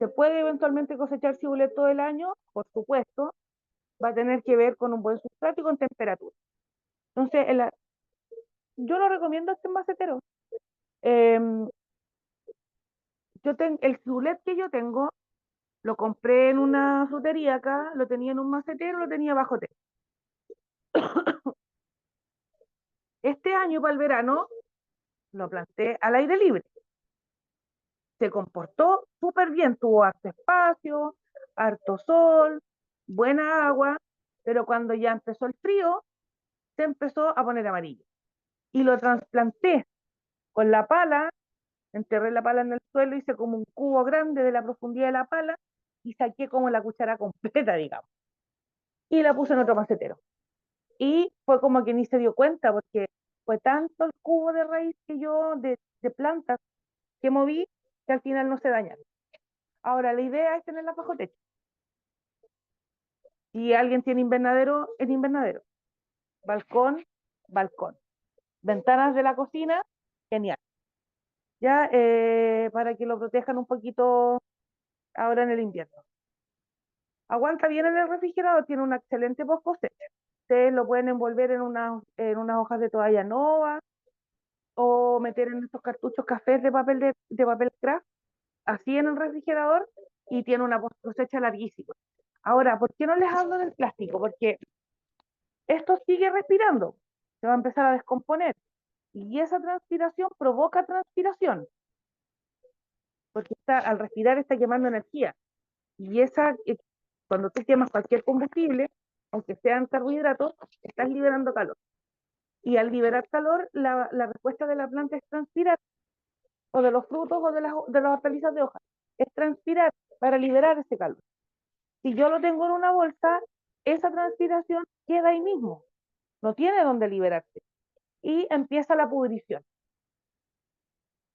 ¿Se puede eventualmente cosechar cibulet todo el año? Por supuesto, va a tener que ver con un buen sustrato y con temperatura. Entonces, yo lo recomiendo este macetero. El cibulet que yo tengo, lo compré en una frutería acá, lo tenía en un macetero, lo tenía bajo techo. Este año para el verano lo planté al aire libre. se comportó súper bien, tuvo harto espacio, harto sol, buena agua, pero cuando ya empezó el frío, se empezó a poner amarillo. Y lo trasplanté con la pala, enterré la pala en el suelo, hice como un cubo grande de la profundidad de la pala y saqué como la cuchara completa, digamos. Y la puse en otro macetero. Y fue como que ni se dio cuenta porque fue tanto el cubo de raíz que yo, de plantas que moví, que al final no se dañaron. Ahora, la idea es tenerlas bajo techo. Si alguien tiene invernadero, es invernadero. Balcón, balcón. Ventanas de la cocina, genial. Ya, para que lo protejan un poquito ahora en el invierno. Aguanta bien en el refrigerador, tiene una excelente post cosecha. Ustedes lo pueden envolver en unas hojas de toalla nova o meter en estos cartuchos cafés de papel craft, así en el refrigerador, y tiene una post cosecha larguísima. Ahora, ¿por qué no les hablo del plástico? Porque esto sigue respirando, se va a empezar a descomponer y esa transpiración provoca transpiración, porque al respirar está quemando energía y cuando tú quemas cualquier combustible, aunque sean carbohidratos, estás liberando calor. Y al liberar calor, la respuesta de la planta es transpirar, o de los frutos o de las hortalizas de hoja, es transpirar para liberar ese calor. Si yo lo tengo en una bolsa, esa transpiración queda ahí mismo, no tiene dónde liberarse. Y empieza la pudrición.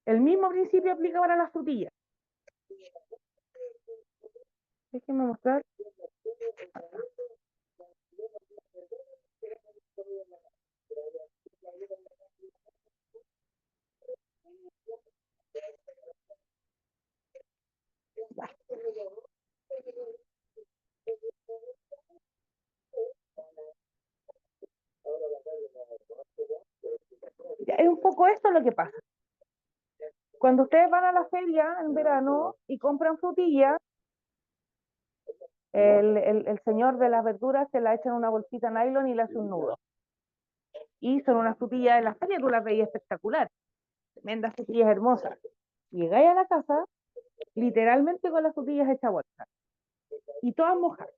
El mismo principio aplica para las frutillas. Déjenme mostrar. Ya, es un poco esto lo que pasa. Cuando ustedes van a la feria en verano y compran frutillas, el señor de las verduras se la echa en una bolsita nylon y le hace un nudo. Y son unas frutillas de la feria, tú las veías espectaculares, tremendas frutillas hermosas. Llegáis a la casa, literalmente con las frutillas hechas bolsa, y todas mojadas.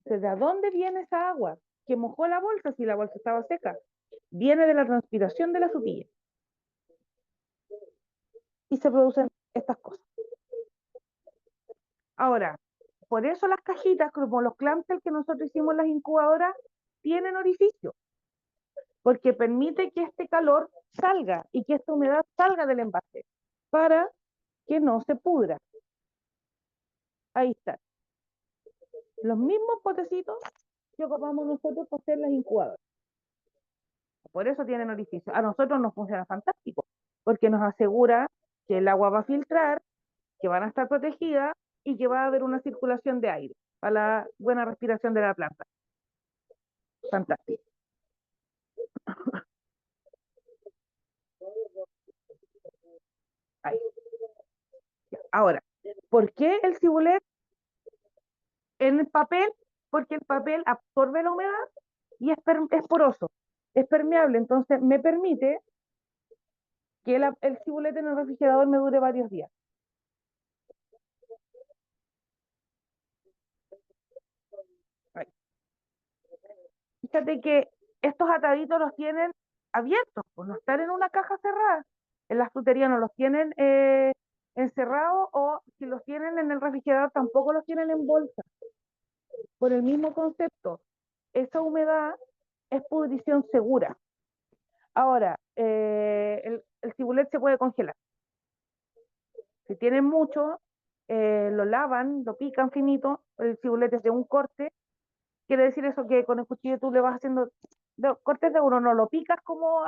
Entonces, ¿de dónde viene esa agua que mojó la bolsa si la bolsa estaba seca? Viene de la transpiración de la frutilla. Y se producen estas cosas. Ahora, por eso las cajitas, como los clamshell que nosotros hicimos en las incubadoras, tienen orificio, porque permite que este calor salga y que esta humedad salga del envase, para que no se pudra. Ahí está. Los mismos potecitos que ocupamos nosotros para hacer las incubadoras. Por eso tienen orificio. A nosotros nos funciona fantástico, porque nos asegura que el agua va a filtrar, que van a estar protegidas y que va a haber una circulación de aire para la buena respiración de la planta. Fantástico. Ahí. Ahora, ¿por qué el cibulet en el papel? Porque el papel absorbe la humedad y es poroso, es permeable, entonces me permite que el cibulet en el refrigerador me dure varios días. Ahí. Fíjate que estos ataditos los tienen abiertos, pues no están en una caja cerrada. En las fruterías no los tienen encerrados, o si los tienen en el refrigerador tampoco los tienen en bolsa. Por el mismo concepto, esa humedad es pudrición segura. Ahora, el cibulet se puede congelar. Si tienen mucho, lo lavan, lo pican finito, el cibulet es de un corte. Quiere decir eso, que con el cuchillo tú le vas haciendo cortes de uno, no lo picas como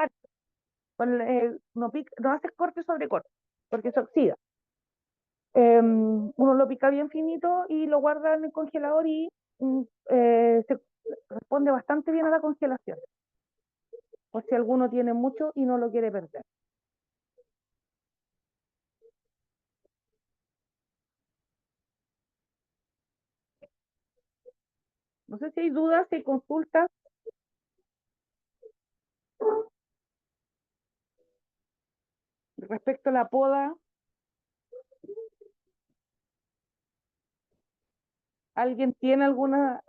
no haces corte sobre corte, porque se oxida. Uno lo pica bien finito y lo guarda en el congelador y se responde bastante bien a la congelación, por si alguno tiene mucho y no lo quiere perder. No sé si hay dudas, si hay consultas. Respecto a la poda, ¿Alguien tiene alguna,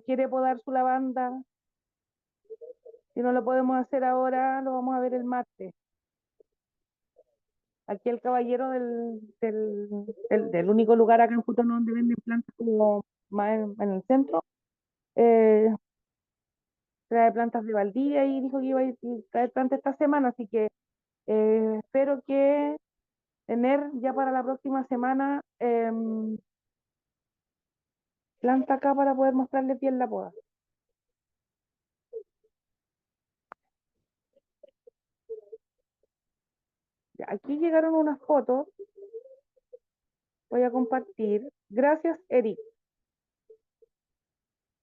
quiere podar su lavanda? Si no lo podemos hacer ahora, lo vamos a ver el martes. Aquí el caballero del único lugar acá en Futón donde venden plantas como más en el centro, eh, trae plantas de Valdivia y dijo que iba a traer plantas esta semana, así que espero que tener ya para la próxima semana planta acá para poder mostrarles bien la poda. Ya, aquí llegaron unas fotos, voy a compartir. Gracias, Eric.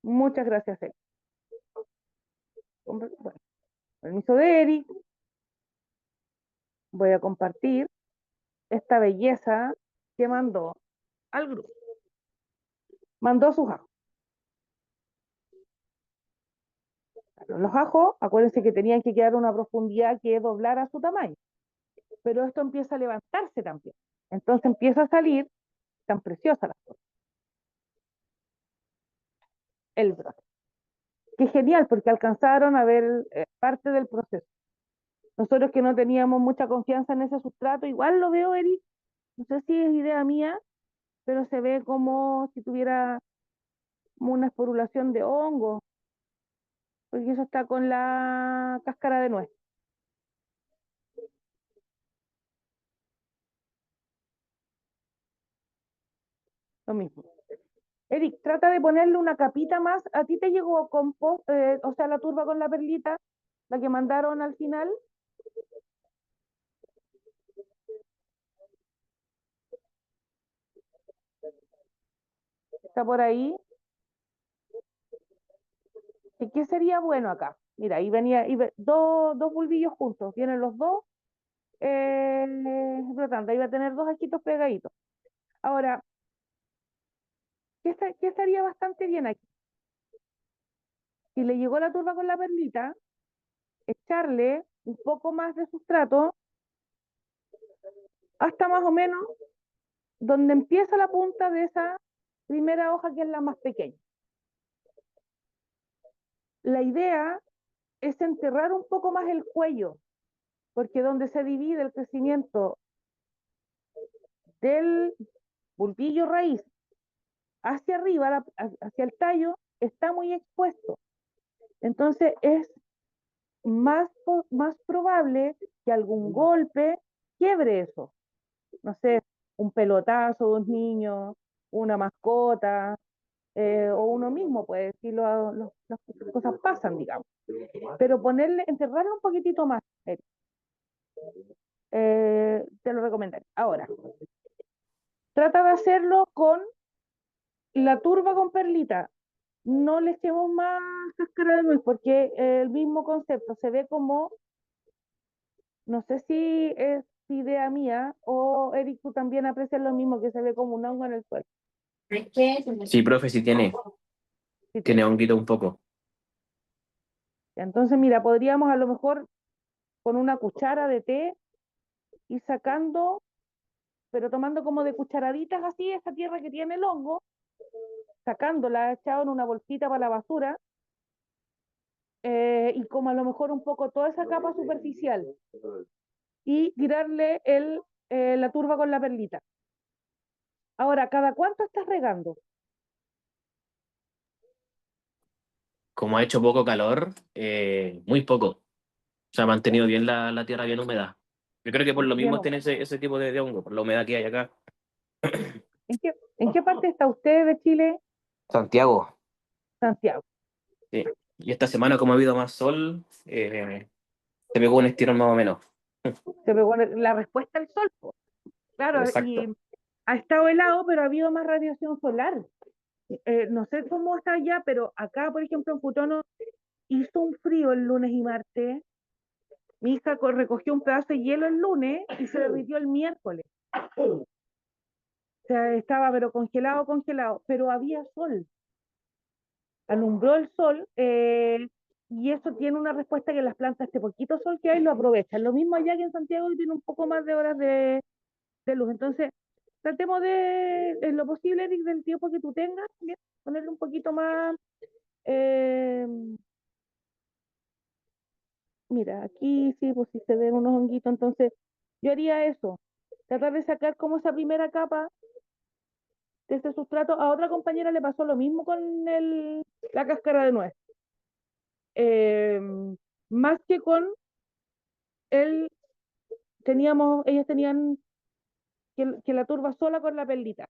Muchas gracias, Eric. Bueno, permiso de Eric, voy a compartir esta belleza que mandó al grupo. Mandó sus ajos. Los ajos, acuérdense que tenían que quedar a una profundidad que doblara su tamaño, pero esto empieza a levantarse también. Entonces empieza a salir tan preciosa la flor. El brote. Qué genial, porque alcanzaron a ver parte del proceso. Nosotros que no teníamos mucha confianza en ese sustrato, igual lo veo, Eric, no sé si es idea mía, pero se ve como si tuviera como una esporulación de hongo, porque eso está con la cáscara de nuez. Lo mismo. Eric, trata de ponerle una capita más. ¿A ti te llegó compost, o sea, la turba con la perlita, la que mandaron al final? ¿Está por ahí? ¿Y qué sería bueno acá? Mira, ahí venía dos bulbillos juntos. Vienen los dos brotando. Ahí va a tener dos ajitos pegaditos. Ahora, ¿qué estaría bastante bien aquí? Si le llegó la turba con la perlita, echarle un poco más de sustrato hasta más o menos donde empieza la punta de esa primera hoja que es la más pequeña. La idea es enterrar un poco más el cuello, porque donde se divide el crecimiento del bulbillo raíz hacia arriba, hacia el tallo, está muy expuesto. Entonces es más probable que algún golpe quiebre eso. No sé, un pelotazo de un niño, una mascota, o uno mismo puede decir, las cosas pasan, digamos. Pero enterrarlo un poquitito más, te lo recomendaría. Ahora, trata de hacerlo con la turba con perlita. No le echemos más cáscara de nuez porque el mismo concepto se ve como, no sé si es idea mía o Eric, tú también aprecias lo mismo, que se ve como un hongo en el suelo. Sí, profe, sí tiene. Sí, Tiene honguito un poco. entonces, mira, podríamos a lo mejor con una cuchara de té ir sacando, pero tomando como de cucharaditas así esa tierra que tiene el hongo, sacándola, echado en una bolsita para la basura, y como a lo mejor un poco toda esa capa superficial, y tirarle la turba con la perlita. Ahora, ¿cada cuánto estás regando? Como ha hecho poco calor, muy poco. Se ha mantenido bien la tierra bien húmeda. Yo creo que por lo Bien, mismo tiene ese tipo de hongo, por la humedad que hay acá. ¿En qué parte está usted de Chile? Santiago. Santiago. Sí. Y esta semana, como ha habido más sol, se pegó un estirón más o menos. Se pegó la respuesta al sol, po. Claro, y Exacto. ha estado helado, pero ha habido más radiación solar. No sé cómo está allá, pero acá, por ejemplo, en Putono hizo un frío el lunes y martes. Mi hija recogió un pedazo de hielo el lunes y se derritió el miércoles. O sea, estaba pero congelado, pero había sol. Alumbró el sol, y eso tiene una respuesta que las plantas, este poquito sol que hay, lo aprovechan. Lo mismo allá que en Santiago, que tiene un poco más de horas de luz. Entonces, tratemos de, en lo posible, Eric, del tiempo que tú tengas, bien, ponerle un poquito más. eh, Mira, aquí sí, pues sí se ven unos honguitos, entonces yo haría eso, tratar de sacar como esa primera capa de ese sustrato. A otra compañera le pasó lo mismo con la cáscara de nuez. Eh, Más que con el, ellas tenían que la turba sola con la perlita.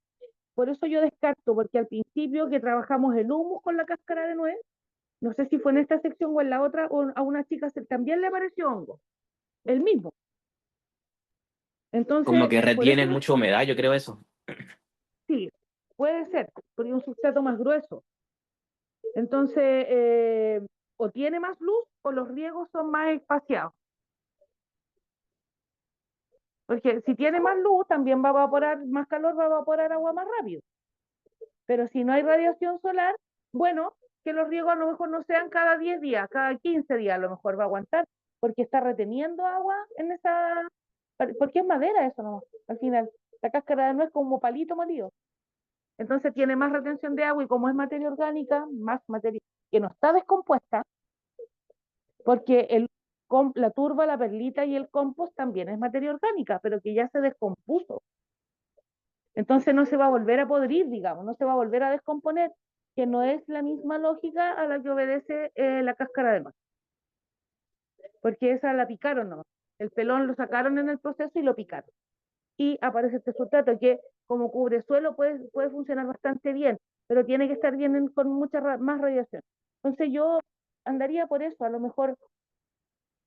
Por eso yo descarto, porque al principio que trabajamos el humus con la cáscara de nuez, no sé si fue en esta sección o en la otra, o a una chica también le apareció hongo, el mismo. Como Entonces, que por eso retienen mucha humedad, yo creo eso. sí, puede ser, porque es un sustrato más grueso. Entonces, o tiene más luz o los riegos son más espaciados. Porque si tiene más luz, también va a evaporar más calor, va a evaporar agua más rápido. Pero si no hay radiación solar, bueno, que los riegos a lo mejor no sean cada 10 días, cada 15 días a lo mejor va a aguantar, porque está reteniendo agua en esa. Porque es madera eso nomás, al final. La cáscara de nuez es como palito molido. Entonces tiene más retención de agua y como es materia orgánica, más materia que no está descompuesta, porque la turba, la perlita y el compost también es materia orgánica, pero que ya se descompuso. Entonces no se va a volver a podrir, digamos, no se va a volver a descomponer, que no es la misma lógica a la que obedece la cáscara de nuez, porque esa la picaron nomás. El pelón lo sacaron en el proceso y lo picaron. Y aparece este sustrato que como cubre suelo puede funcionar bastante bien, pero tiene que estar bien con mucha más radiación. Entonces yo andaría por eso, a lo mejor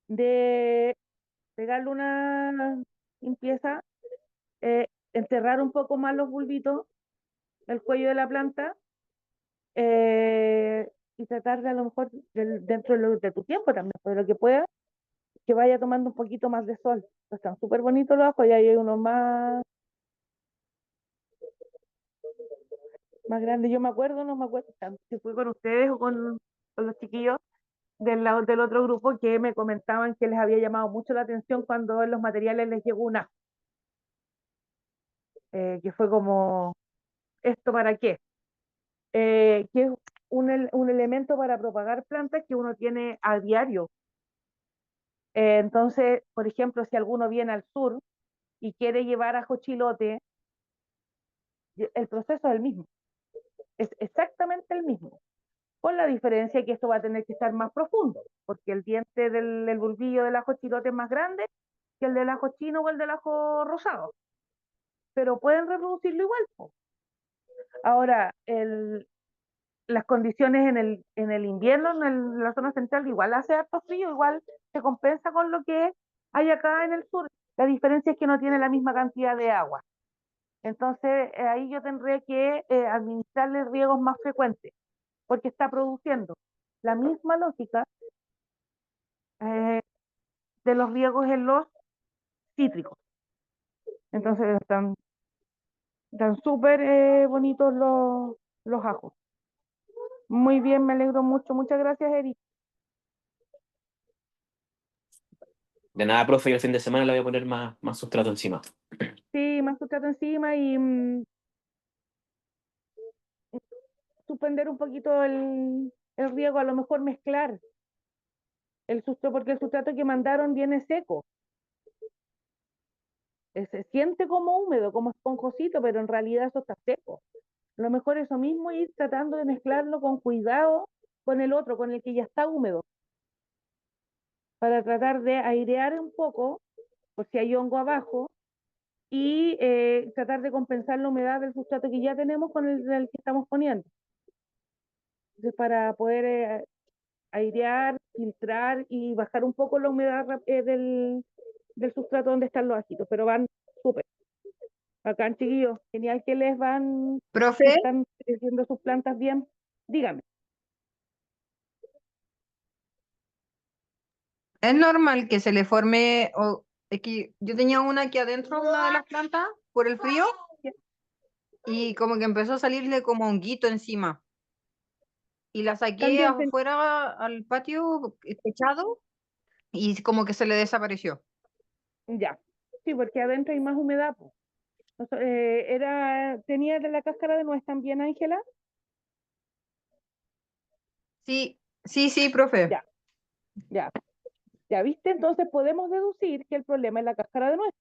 de pegarle una limpieza, enterrar un poco más los bulbitos, el cuello de la planta, y tratar de a lo mejor dentro de tu tiempo también, de lo que pueda, que vaya tomando un poquito más de sol. Están súper bonitos los ojos y hay unos más grande. Yo me acuerdo, no me acuerdo si fue con ustedes o con los chiquillos del otro grupo que me comentaban que les había llamado mucho la atención cuando en los materiales les llegó una, que fue como, ¿esto para qué? Que es un elemento para propagar plantas que uno tiene a diario. Entonces, por ejemplo, si alguno viene al sur y quiere llevar ajo chilote, el proceso es el mismo, es exactamente el mismo. Con la diferencia que esto va a tener que estar más profundo, porque el diente del bulbillo del ajo chilote es más grande que el del ajo chino o el del ajo rosado, pero pueden reproducirlo igual, po. Ahora, las condiciones en el invierno, en la zona central, igual hace harto frío, igual se compensa con lo que hay acá en el sur. La diferencia es que no tiene la misma cantidad de agua. Entonces, ahí yo tendré que administrarle riegos más frecuentes, porque está produciendo la misma lógica eh, de los riegos en los cítricos. Entonces están súper bonitos los ajos. Muy bien, me alegro mucho. Muchas gracias, Eric. De nada, profe, y el fin de semana le voy a poner más sustrato encima. Sí, más sustrato encima y suspender un poquito el riego, a lo mejor mezclar el sustrato, porque el sustrato que mandaron viene seco. Se siente como húmedo, como esponjosito, pero en realidad eso está seco. Lo mejor eso mismo, ir tratando de mezclarlo con cuidado con el otro, con el que ya está húmedo, para tratar de airear un poco, por si hay hongo abajo, y tratar de compensar la humedad del sustrato que ya tenemos con el que estamos poniendo. Entonces, para poder airear, filtrar y bajar un poco la humedad del sustrato donde están los ajitos, pero van súper. Bacán, chiquillos, genial que les van, que Profe, están creciendo sus plantas bien. Dígame. es normal que se le forme, es que yo tenía una aquí adentro, una de las plantas, por el frío, y como que empezó a salirle como honguito encima. Y la saqué También, afuera al patio techado y como que se le desapareció. ya. Sí, porque adentro hay más humedad, po. Tenía de la cáscara de nuez también, Ángela. Sí, sí, profe. Ya, ya, ya viste, entonces podemos deducir que el problema es la cáscara de nuez.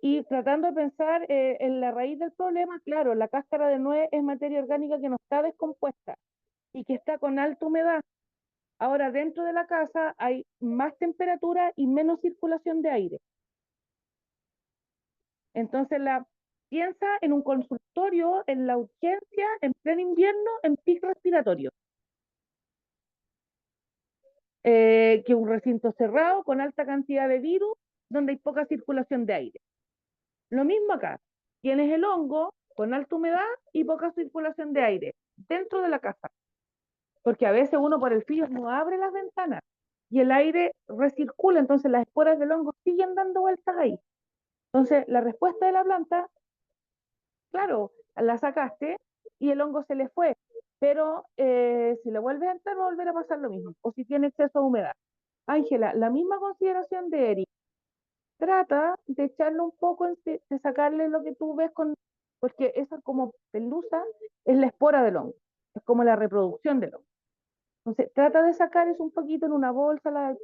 Y tratando de pensar en la raíz del problema, claro, la cáscara de nuez es materia orgánica que no está descompuesta y que está con alta humedad. Ahora, dentro de la casa hay más temperatura y menos circulación de aire. Entonces, piensa en un consultorio, en la urgencia, en pleno invierno, en pic respiratorio. Que un recinto cerrado con alta cantidad de virus, donde hay poca circulación de aire. Lo mismo acá. Tienes el hongo con alta humedad y poca circulación de aire dentro de la casa. Porque a veces uno por el frío no abre las ventanas y el aire recircula, entonces las esporas del hongo siguen dando vueltas ahí. Entonces, la respuesta de la planta, claro, la sacaste y el hongo se le fue, pero si le vuelves a entrar va a volver a pasar lo mismo, o si tiene exceso de humedad. Ángela, la misma consideración de Eric. Trata de echarle un poco, de sacarle lo que tú ves porque esa como pelusa es la espora del hongo, es como la reproducción del hongo. Entonces, trata de sacar eso un poquito en una bolsa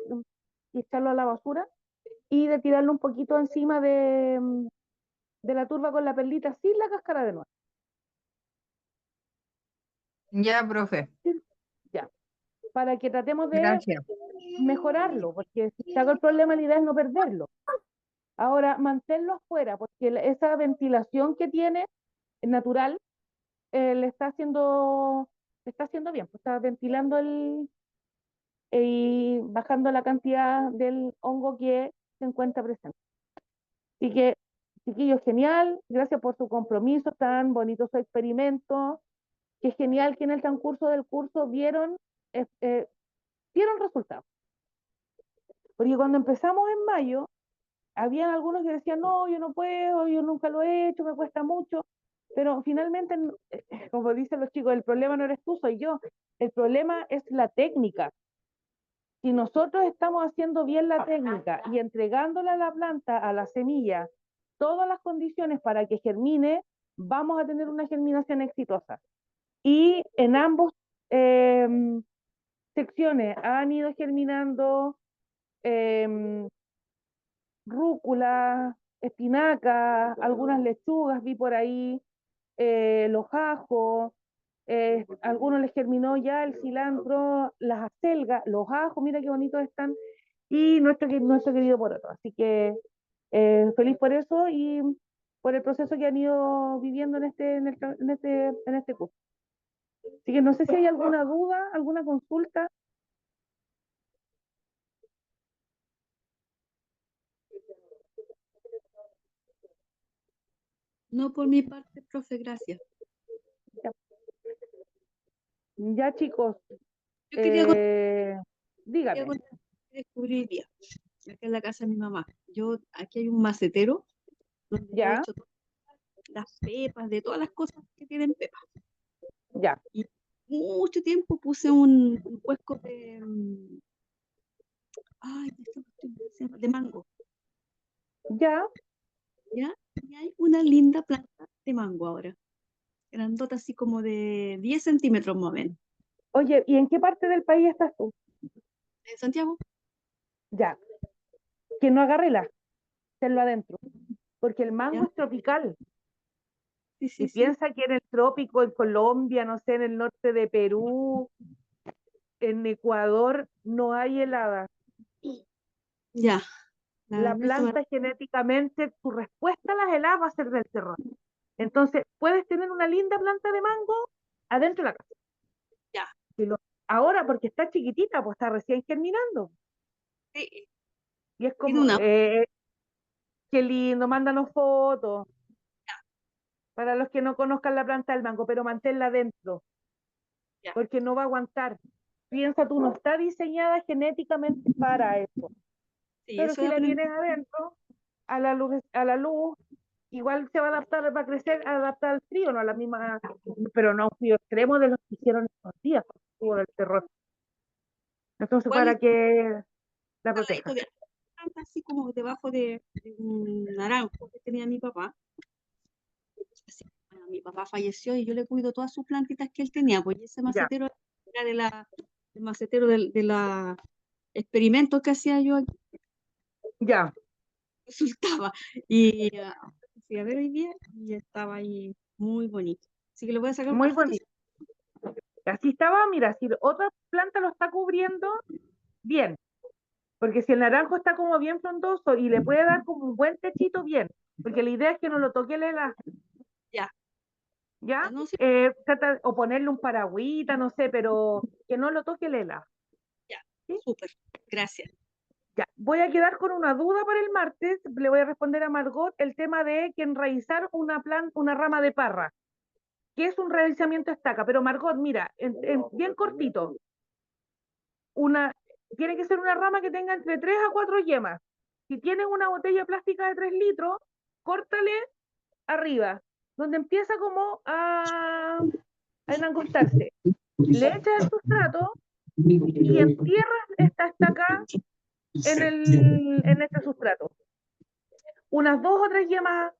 y echarlo a la basura y de tirarlo un poquito encima de la turba con la perlita sin la cáscara de nuez. Ya, profe. Ya, para que tratemos de Gracias. mejorarlo, porque si saco el problema, la idea es no perderlo. Ahora, manténlo afuera, porque esa ventilación que tiene natural le está haciendo bien, pues está ventilando y bajando la cantidad del hongo que se encuentra presente. Así que, chiquillos, genial, gracias por su compromiso, tan bonito su experimento, que es genial que en el transcurso del curso vieron resultados. Porque cuando empezamos en mayo, habían algunos que decían, no, yo no puedo, yo nunca lo he hecho, me cuesta mucho, pero finalmente, como dicen los chicos, el problema no eres tú, soy yo, el problema es la técnica. Si nosotros estamos haciendo bien la técnica y entregándole a la planta, a la semilla, todas las condiciones para que germine, vamos a tener una germinación exitosa. Y en ambos secciones han ido germinando rúcula, espinaca, algunas lechugas vi por ahí, los ajos, algunos les germinó ya el cilantro, las acelgas, los ajos, mira qué bonitos están, y nuestro querido poroto. Así que feliz por eso y por el proceso que han ido viviendo en este curso. Así que no sé si hay alguna duda, alguna consulta. No, por mi parte, profe, gracias. Ya, chicos, Yo quería dígame. descubrir hoy día, acá en la casa de mi mamá. Aquí hay un macetero donde yo he Ya, hecho las pepas, de todas las cosas que tienen pepas. ya, Y mucho tiempo puse un cuesco ay, de mango, ya. ¿ya? Y hay una linda planta de mango ahora, grandota así como de 10 centímetros más o menos. Oye, ¿y en qué parte del país estás tú? ¿En Santiago? Ya, que no agarre la, hacerlo adentro, porque el mango ¿Ya? es tropical. Sí, Y sí, sí. piensa que en el trópico, en Colombia, no sé, en el norte de Perú, en Ecuador, no hay heladas. Ya. La planta genéticamente, tu respuesta a las heladas va a ser del terror. Entonces, puedes tener una linda planta de mango adentro de la casa. Ya. Ahora, porque está chiquitita, pues está recién germinando. Sí. Y es Tiene como, una. qué lindo, mándanos fotos. Para los que no conozcan la planta del mango, pero manténla adentro, Ya. porque no va a aguantar. Piensa tú, no está diseñada genéticamente para eso. Sí, Pero eso si he la aprendido. tienes adentro, a la luz, igual se va a adaptar, va a crecer, adaptar al frío, no a la misma, pero no a un frío extremo de los que hicieron estos días, tuvo del terror. Entonces, ¿Cuál es para que la el proteja. de planta así como debajo de un naranjo que tenía mi papá. Así, bueno, mi papá falleció y yo le cuido todas sus plantitas que él tenía, pues y ese macetero era el macetero de la experimentos que hacía yo aquí. Ya. Resultaba. Y fui a ver hoy día y estaba ahí muy bonito. Así que le voy a sacar Muy una foto. bonito. Así estaba, mira, si otra planta lo está cubriendo, bien. Porque si el naranjo está como bien frondoso y le puede dar como un buen techito, bien. Porque la idea es que no lo toque el helado. Ya. ¿Ya? No sé. O ponerle un paragüita, no sé, pero que no lo toque el helado. Ya, ¿Sí? súper. Gracias. Ya, voy a quedar con una duda para el martes. Le voy a responder a Margot el tema de que enraizar una rama de parra, que es un raizamiento estaca. Pero Margot, mira, bien cortito, tiene que ser una rama que tenga entre 3 a 4 yemas. Si tienes una botella plástica de 3 litros, córtale arriba, donde empieza como a enangostarse. Le echas el sustrato y entierras esta estaca en este sustrato. Unas 2 o 3 yemas,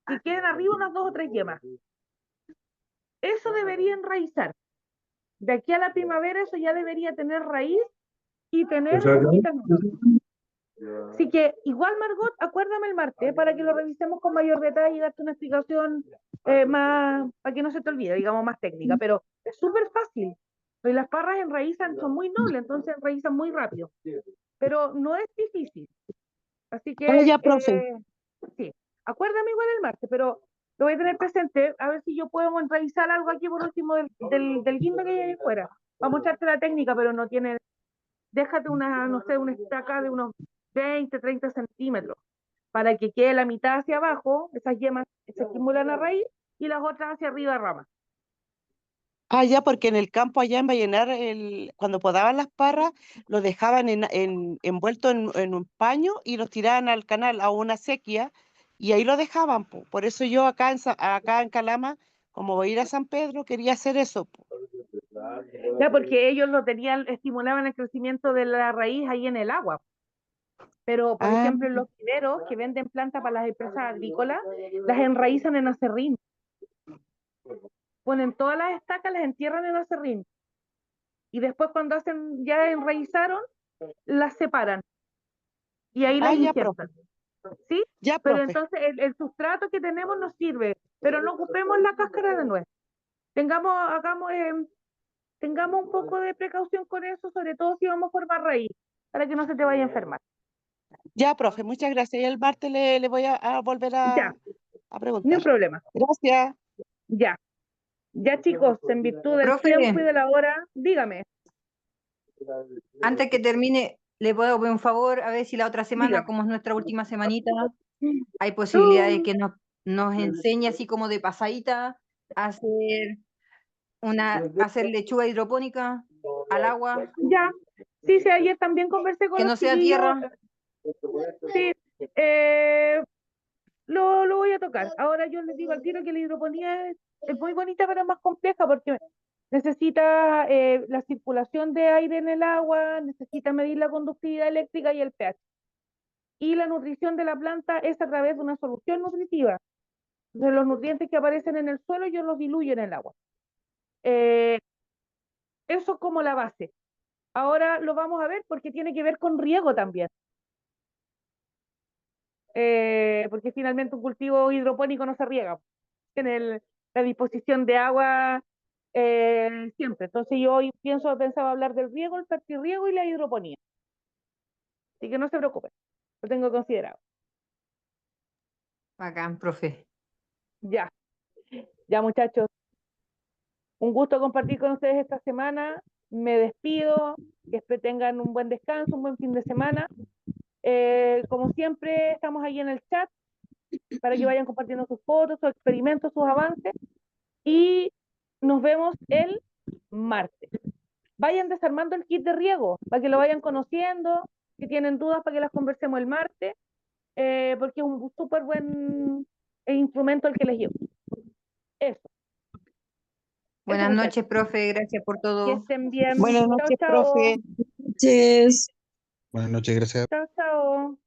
que queden arriba unas 2 o 3 yemas. Eso debería enraizar. De aquí a la primavera eso ya debería tener raíz y tener hojitas nuevas. Así que igual, Margot, acuérdame el martes para que lo revisemos con mayor detalle y darte una explicación más, para que no se te olvide, digamos, más técnica. Pero es súper fácil. Y las parras enraizan, son muy nobles, entonces enraizan muy rápido. Pero no es difícil. Así que, ya, profe. sí, acuérdame igual el martes, pero lo voy a tener presente, a ver si yo puedo enraizar algo aquí por último del guindo que hay ahí afuera. Va a mostrarte la técnica, pero no tiene, déjate una, no sé, una estaca de unos 20, 30 centímetros, para que quede la mitad hacia abajo, esas yemas se estimulan a raíz, y las otras hacia arriba ramas. Ah, ya, porque en el campo allá en Vallenar, cuando podaban las parras, lo dejaban envuelto en un paño y los tiraban al canal a una sequía y ahí lo dejaban, po. Por eso yo acá en Calama, como voy a ir a San Pedro, quería hacer eso, po. Ya, porque ellos lo tenían, estimulaban el crecimiento de la raíz ahí en el agua. Pero, por Ah, ejemplo, los viveros que venden plantas para las empresas agrícolas, las enraizan en acerrín. Ponen todas las estacas, las entierran en acerrín. Y después cuando ya enraizaron, las separan. Y ahí las ya, profe. injertan. ¿Sí? Ya, Pero profe. entonces el sustrato que tenemos nos sirve, pero no ocupemos la cáscara de nuez. Tengamos un poco de precaución con eso, sobre todo si vamos a formar raíz, para que no se te vaya a enfermar. Ya, profe, muchas gracias. Y el martes le voy a volver Ya, a ni preguntar. un problema. Gracias. Ya. Ya, chicos, en virtud del Profe, tiempo y de la hora, dígame. antes que termine, le puedo pedir un favor, a ver si la otra semana, Dígame. como es nuestra última semanita, hay posibilidad de que nos enseñe así como de pasadita a hacer lechuga hidropónica al agua, Ya. Sí, sí, ayer también conversé con que los no sea chiquillos. tierra. Sí, lo voy a tocar. Ahora yo les digo al tiro que la hidroponía es muy bonita, pero es más compleja porque necesita la circulación de aire en el agua, necesita medir la conductividad eléctrica y el pH. Y la nutrición de la planta es a través de una solución nutritiva. Entonces, los nutrientes que aparecen en el suelo yo los diluyo en el agua. Eso como la base. Ahora lo vamos a ver porque tiene que ver con riego también. Porque finalmente un cultivo hidropónico no se riega. En la disposición de agua siempre. Entonces yo hoy pensaba hablar del riego, el fertirriego y la hidroponía. Así que no se preocupen, lo tengo considerado. Bacán, profe. Ya, ya muchachos. Un gusto compartir con ustedes esta semana. Me despido, que tengan un buen descanso, un buen fin de semana. Como siempre, estamos ahí en el chat para que vayan compartiendo sus fotos, sus experimentos, sus avances. Y nos vemos el martes. Vayan desarmando el kit de riego para que lo vayan conociendo. Si tienen dudas, para que las conversemos el martes, porque es un súper buen instrumento el que les llevo. Eso. Buenas Muchachos. noches, profe. Gracias por Que todo. estén bien. Buenas Chao, noches, chao. profe. Yes. Buenas noches, gracias. Chao, chao.